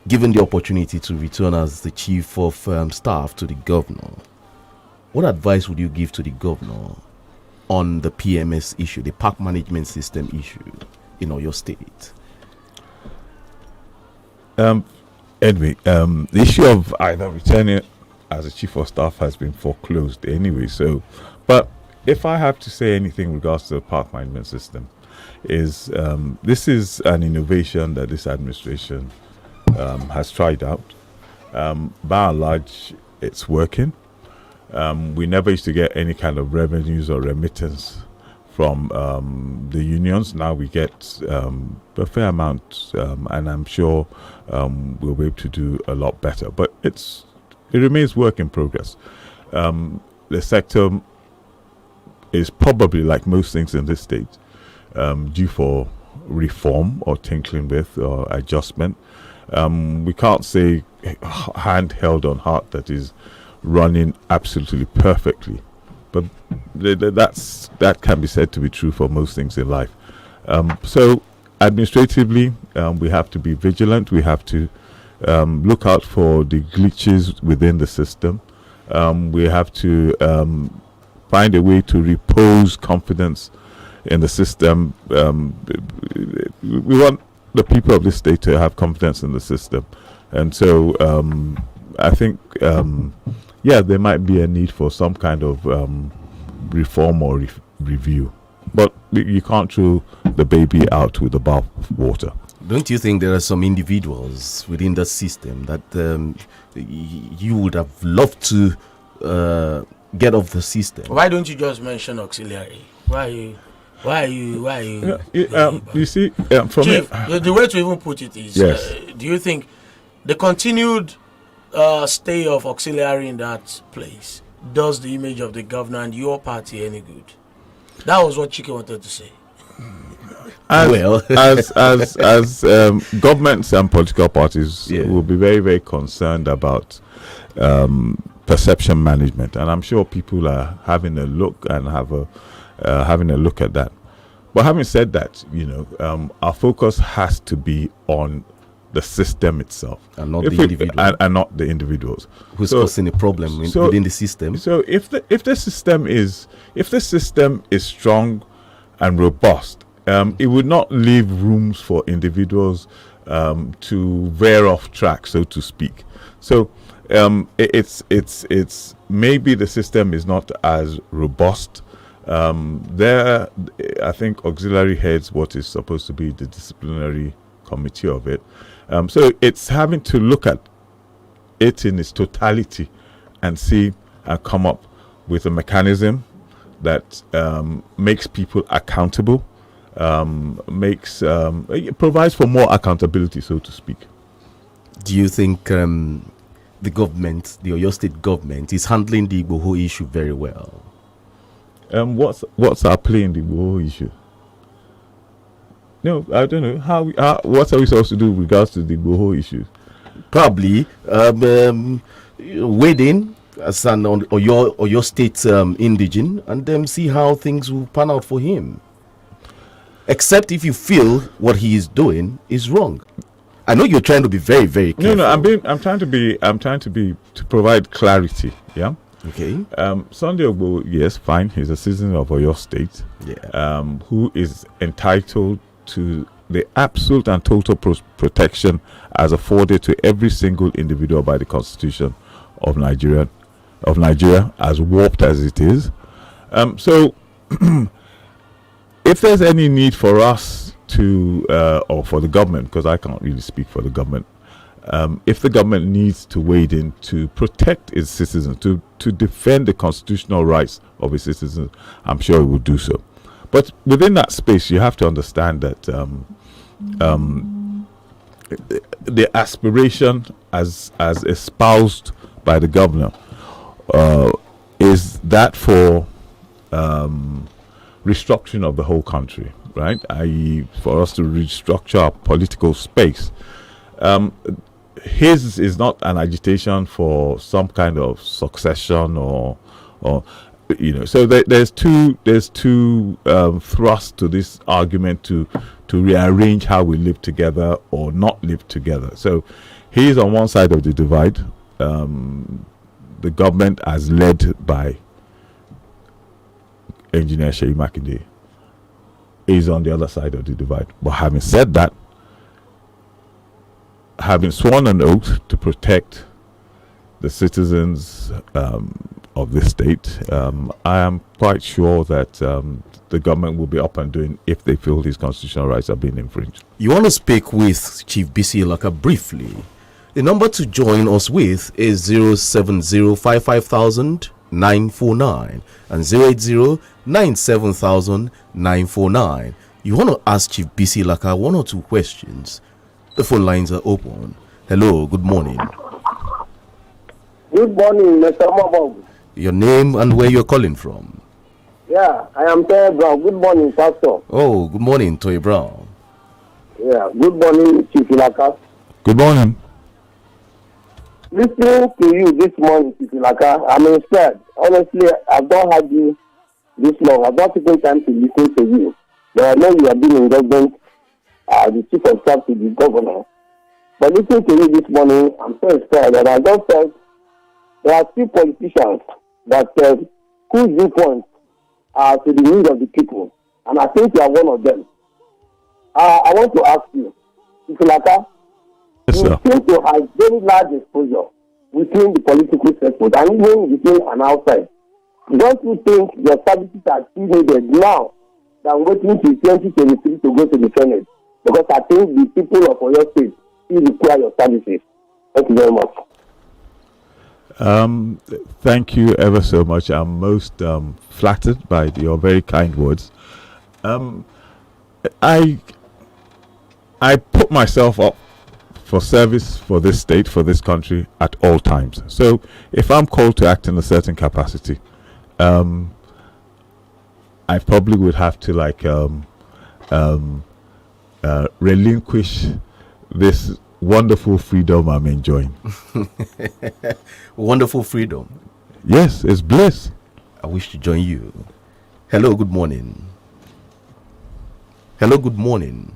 given the opportunity to return as the chief of staff to the governor, what advice would you give to the governor on the PMS issue, the park management system issue in your state? Anyway, the issue of either returning as a chief of staff has been foreclosed anyway. So, but if I have to say anything in regards to the park management system, is this is an innovation that this administration has tried out. By and large, it's working. We never used to get any kind of revenues or remittance from the unions. Now we get a fair amount, and I'm sure we'll be able to do a lot better. But it remains work in progress. The sector is probably, like most things in this state, due for reform or tinkling with or adjustment. We can't say handheld on heart that is running absolutely perfectly, but that can be said to be true for most things in life. So administratively, we have to be vigilant. We have to look out for the glitches within the system. We have to find a way to repose confidence in the system. We want the people of this state to have confidence in the system, and so I think there might be a need for some kind of reform or review, but you can't throw the baby out with the bath water. Don't you think there are some individuals within the system that you would have loved to get off the system? Why don't you just mention auxiliary? Why are you? You see, from Chief, the way to even put it is, yes. Do you think the continued stay of auxiliary in that place does the image of the governor and your party any good? That was what Chike wanted to say. As governments and political parties will be very, very concerned about perception management, and I'm sure people are having a look and having a look at that. But having said that, our focus has to be on the system itself, and not the individual, and not the individuals who's causing a problem within the system. So if the system is strong and robust, it would not leave rooms for individuals to veer off track, so to speak. So it's maybe the system is not as robust. There, I think auxiliary heads what is supposed to be the disciplinary committee of it. So it's having to look at it in its totality and see and come up with a mechanism that makes people accountable, provides for more accountability, so to speak. Do you think the government, the Oyo State government, is handling the Igboho issue very well? What's our play in the Igboho issue? No, I don't know. What are we supposed to do with regards to the Igboho issue? Probably wade in as an Oyo State indigene and then see how things will pan out for him. Except if you feel what he is doing is wrong. I know you're trying to be very, very careful. No, I'm trying to provide clarity. Yeah. Okay. Sunday Ogbo, yes, fine. He's a citizen of Oyo State. Yeah. Who is entitled to the absolute and total protection as afforded to every single individual by the Constitution of Nigeria, as warped as it is. So, if there's any need for us to, or for the government, because I can't really speak for the government, if the government needs to wade in to protect its citizens, to defend the constitutional rights of its citizens, I'm sure it will do so. But within that space, you have to understand that the aspiration as espoused by the governor is that for restructuring of the whole country, right? I.e., for us to restructure our political space. His is not an agitation for some kind of succession or so there's two thrusts to this argument to rearrange how we live together or not live together. So he's on one side of the divide. The government, as led by Engineer Seyi Makinde, is on the other side of the divide. But having said that, having sworn an oath to protect the citizens of this state, I am quite sure that the government will be up and doing if they feel his constitutional rights are being infringed. You want to speak with Chief BC Ilaka briefly. The number to join us with is 070-55,949 and 080-970-949. You want to ask Chief BC Ilaka one or two questions. The phone lines are open. Hello, good morning. Good morning, Mr. Mabog. Your name and where you're calling from? Yeah, I am Toye Brown. Good morning, Pastor. Oh, good morning, Toye Brown. Yeah, good morning, Chief Ilaka. Good morning. Listening to you this morning, Chief Ilaka, I'm inspired. Honestly, I've not had you this long. I've not taken time to listen to you. But I know you have been in government, the Chief of Staff to the Governor. But listening to you this morning, I'm so inspired. And I just felt there are few politicians that whose viewpoints are to the need of the people. And I think you are one of them. I want to ask you, Chief Ilaka, yes, you seem to have very large exposure within the political sector and even within and outside. Don't you think your services are still needed now than waiting till 2023 to go to the Senate? Because I think the people of Oyo State still require your services. Thank you very much. Thank you ever so much. I'm most flattered by your very kind words. I put myself up for service for this state, for this country at all times. So if I'm called to act in a certain capacity, I probably would have to relinquish this wonderful freedom I'm enjoying. Wonderful freedom. Yes, it's bliss. I wish to join you. Hello, good morning. Hello, good morning.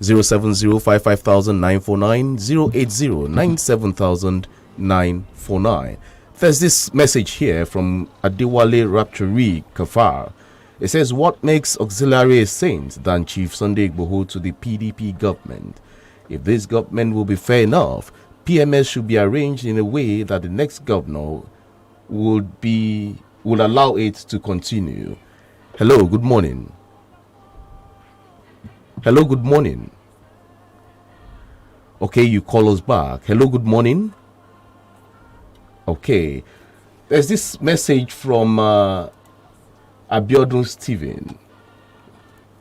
070-55,949, 080-970-949. There's this message here from Adewale Rapturi Kafar. It says, what makes auxiliary a saint than Chief Sunday Igboho to the PDP government? If this government will be fair enough, PMS should be arranged in a way that the next governor would allow it to continue. Hello, good morning. Hello, good morning. Okay, you call us back. Hello, good morning. Okay. There's this message from Abiodun Stephen.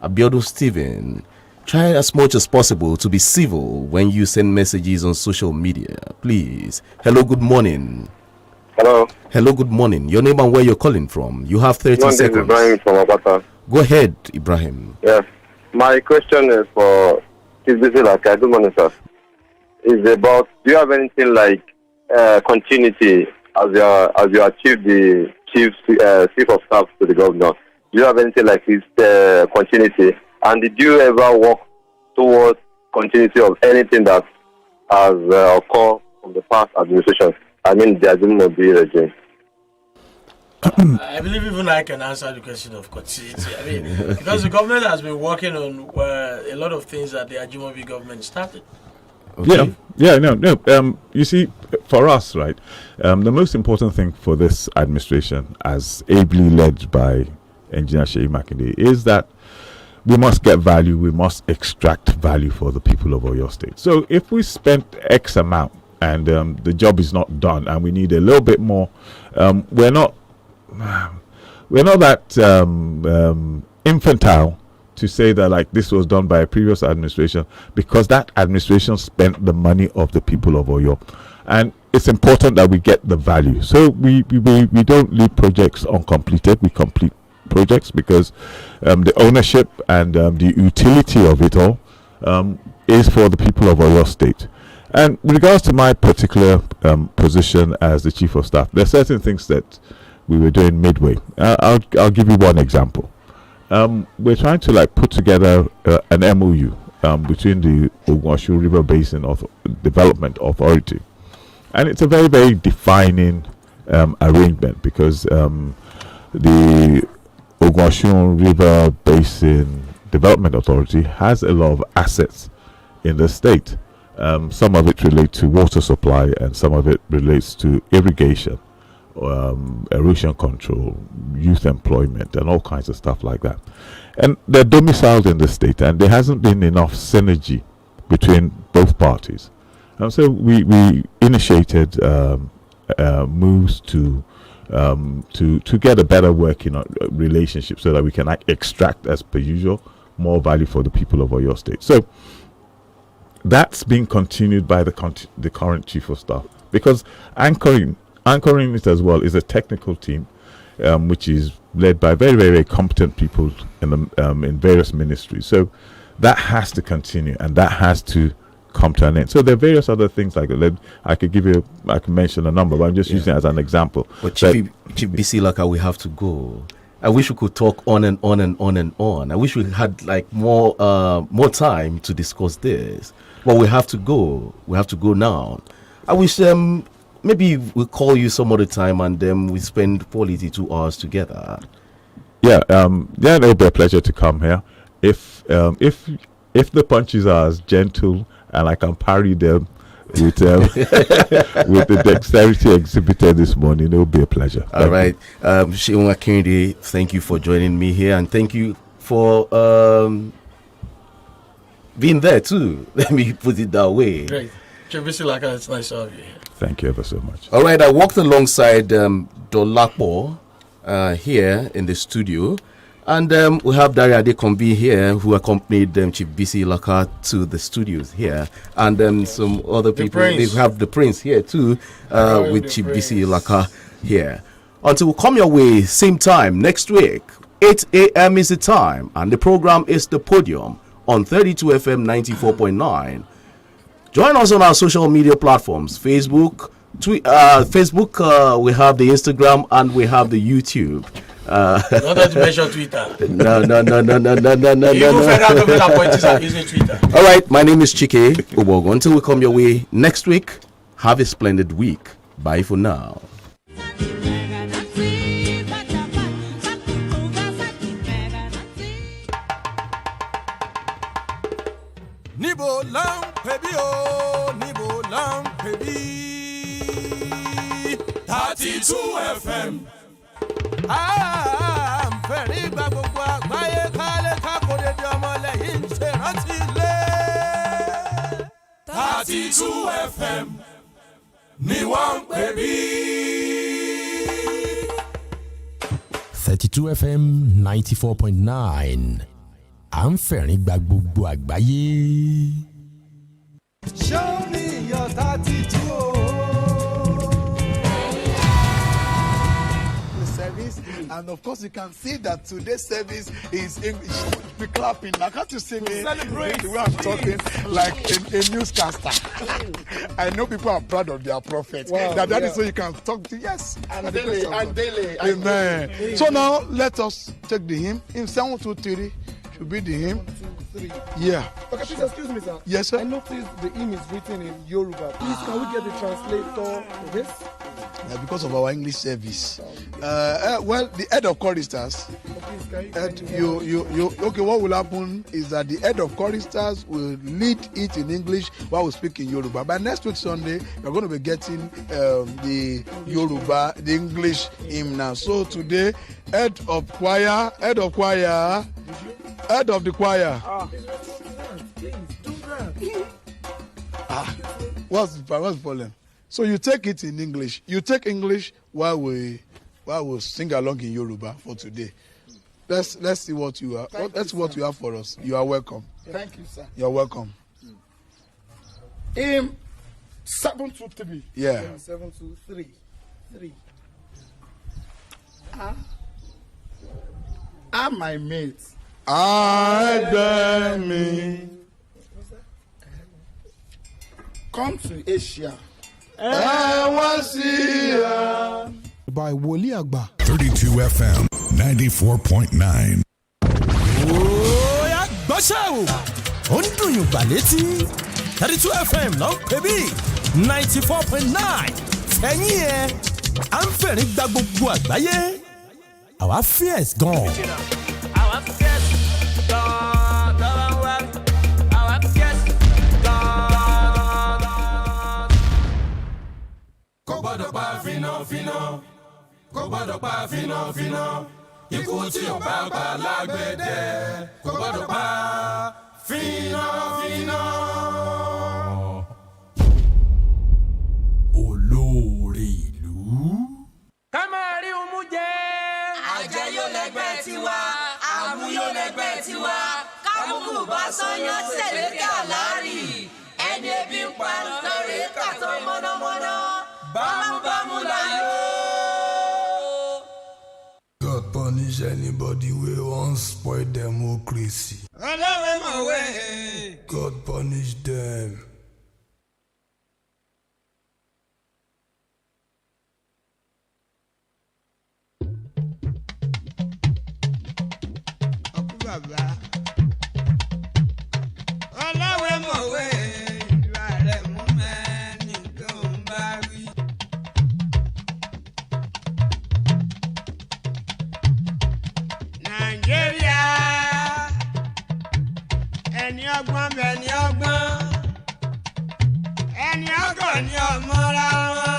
Abiodun Stephen. Try as much as possible to be civil when you send messages on social media, please. Hello, good morning. Hello. Hello, good morning. Your name and where you're calling from. You have 30 seconds. Ibrahim from Abata. Go ahead, Ibrahim. Yes. My question is for Chief Ilaka. Good morning, sir. Is about, do you have anything like continuity as you achieve the chief of staff to the governor? Do you have anything like this continuity? And did you ever work towards continuity of anything that has occurred from the past administration? I mean, the Azimubi regime. I believe even I can answer the question of continuity. I mean, because the government has been working on a lot of things that the Ajimobi government started. Okay. No. You see, for us, right, the most important thing for this administration, as ably led by Engineer Seyi Makinde, is that we must get value. We must extract value for the people of Oyo State. So if we spent X amount and the job is not done, and we need a little bit more, we're not that infantile to say that like this was done by a previous administration, because that administration spent the money of the people of Oyo, and it's important that we get the value. So we don't leave projects uncompleted. We complete projects because the ownership and the utility of it all is for the people of Oyo State. And with regards to my particular position as the chief of staff, there are certain things that we were doing midway. I'll give you one example. We're trying to like put together an MOU between the Ogun River Basin Development Authority, and it's a very, very defining arrangement because the Ogun River Basin Development Authority has a lot of assets in the state. Some of it relates to water supply, and some of it relates to irrigation, erosion control, youth employment, and all kinds of stuff like that. And they're domiciled in the state, and there hasn't been enough synergy between both parties. And so we initiated moves to get a better working relationship so that we can extract, as per usual, more value for the people of Oyo State. So that's being continued by the current chief of staff, because anchoring it as well is a technical team which is led by very, very, very competent people in various ministries. So that has to continue, and that has to come to an end. So there are various other things like that. I can mention a number, but I'm just using it as an example. But Chief BC Laka, we have to go. I wish we could talk on and on and on and on. I wish we had like more time to discuss this. But we have to go. We have to go now. I wish maybe we'll call you some other time, and then we spend quality 2 hours together. Yeah, it'll be a pleasure to come here. If the punches are as gentle and I can parry them with with the dexterity exhibited this morning, it'll be a pleasure. All right, Seun Akinde, thank you for joining me here, and thank you for being there too. Let me put it that way. Great. It's nice to have you here. Thank you ever so much. All right, I walked alongside Dolapo here in the studio, and we have Daria Adekombi here, who accompanied Chief BC Laka to the studios here, and some other people. They have the Prince here too, with Chief BC Laka here. Until we come your way, same time next week, 8 a.m. is the time, and the program is The Podium on 32 FM 94.9. Join us on our social media platforms, Facebook, we have the Instagram, and we have the YouTube. Not to mention Twitter. No. Twitter. All right, my name is Chike Ubogo. Until we come your way next week, have a splendid week. Bye for now. Nibo long baby oh, Nibo long baby. 32 FM. I'm very gbogbo àgbáyé kálẹ̀ kákòdé di ọmọ lẹ́yìn ṣe rántí ilé. 32 FM ni wọ́n ń pè bí. 32 FM 94.9. À ń fẹ̀rín gba gbogbo àgbáyé. Show me your 32. Service, and of course you can see that today's service is English. Be clapping. Now can't you see me? Celebrate. The way I'm talking like a newscaster. I know people are proud of their prophet. Wow, that is so you can talk to and daily. Amen. So now let us take the hymn. In 7, 2, 3 should be the hymn. 1, 2, 3. Yeah. Okay, please excuse me, sir. Yes, sir. I noticed the hymn is written in Yoruba. Please, can we get the translator for this? because of our English service. Well, the head of choristers. Okay, what will happen is that the head of choristers will lead it in English while we speak in Yoruba. By next week Sunday, we're going to be getting the Yoruba, the English hymn now. So today, head of the choir. What's the problem? So you take it in English. You take English while we sing along in Yoruba for today. Let's see what you are. That's what you have for us. You are welcome. Thank you, sir. You're welcome. 723. Yeah. 723. 3. My mates. Me. Come to Asia. By Woli Agba. 32 FM 94.9. Oya gbọ́sẹ̀ o, ó ń dùn yùn gbà létí. 32 FM ló ń pè bí 94.9. Ẹ̀yin ẹ̀, à ń fẹ̀rín gba gbogbo àgbáyé. Àwa fierce gan. Àwa fierce gan, lọ́wọ́ wá. Àwa fierce gan. Kò gbọ́dọ̀ pa fínà. Kò gbọ́dọ̀ pa fínà. Ikú tí ò bá pa lágbẹ̀dẹ. Kò gbọ́dọ̀ pa fínà. Olóore ìlú. Ká máa rí umú jẹ. Àjẹ́ yóò lẹ́gbẹ́ tiwa, àmú yóò lẹ́gbẹ́ tiwa. Kámúkù bá sọ́yán tẹ̀lé kàlárì. Ẹni ebi ń pa lórí kàtó mọ́nàmọ́ná. Bámúbámú láyò. God punish anybody wey wan spoil democracy. Ọlọ́wẹ́ mọ̀wé. God punish them. Ọkú bàbá. Ọlọ́wẹ́ mọ̀wé. Ìwà rẹ̀ mú mẹ́ni tó ń bá wí. Nàìjíríà. Ẹni ọgbọ́n bẹni ọgbọ́n. Ẹni ọgọ̀ ni ọmọra wọn.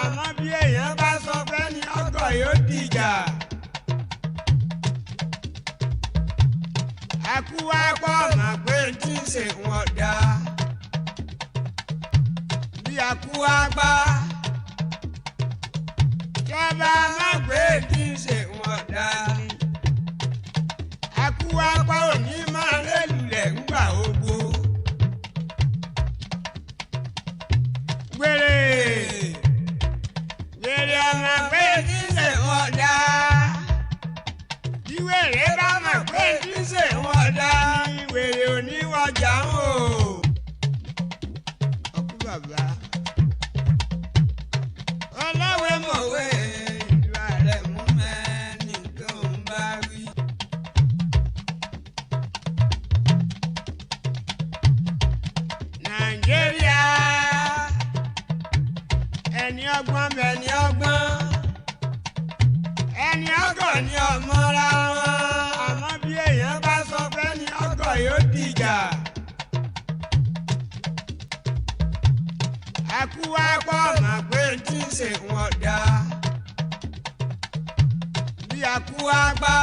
Àmọ́ bí èèyàn bá sọ pé ní ọgọ̀ yóò dìjà. Ẹkú wá pọ̀ mà pé tí ń ṣe wọ́n dá. Bí ẹkú wá gbá. Kẹ́bà má pé tí ń ṣe wọ́n dá. Ẹkú wá pọ̀ òní máa lélùlẹ̀ ńgbà ogbó. Gbèrè ọmọ pé tí ń ṣe wọ́n dá. Ìwèrè bá mọ̀ pé tí ń ṣe wọ́n dá. Ìwèrè oníwọ̀jà ń hò. Ọkú bàbá. Ọlọ́wẹ́ mọ̀wé. Ìwà rẹ̀ mú mẹ́ni tó ń bá wí. Nàìjíríà. Ẹni ọgbọ́n bẹni ọgbọ́n. Ẹni ọgọ̀ ni ọmọra wọn. Àmọ́ bí èèyàn bá sọ pé ní ọgọ̀ yóò dìjà. Ẹkú wá pọ̀ mà pé tí ń ṣe wọ́n dá. Bí ẹkú wá gbá.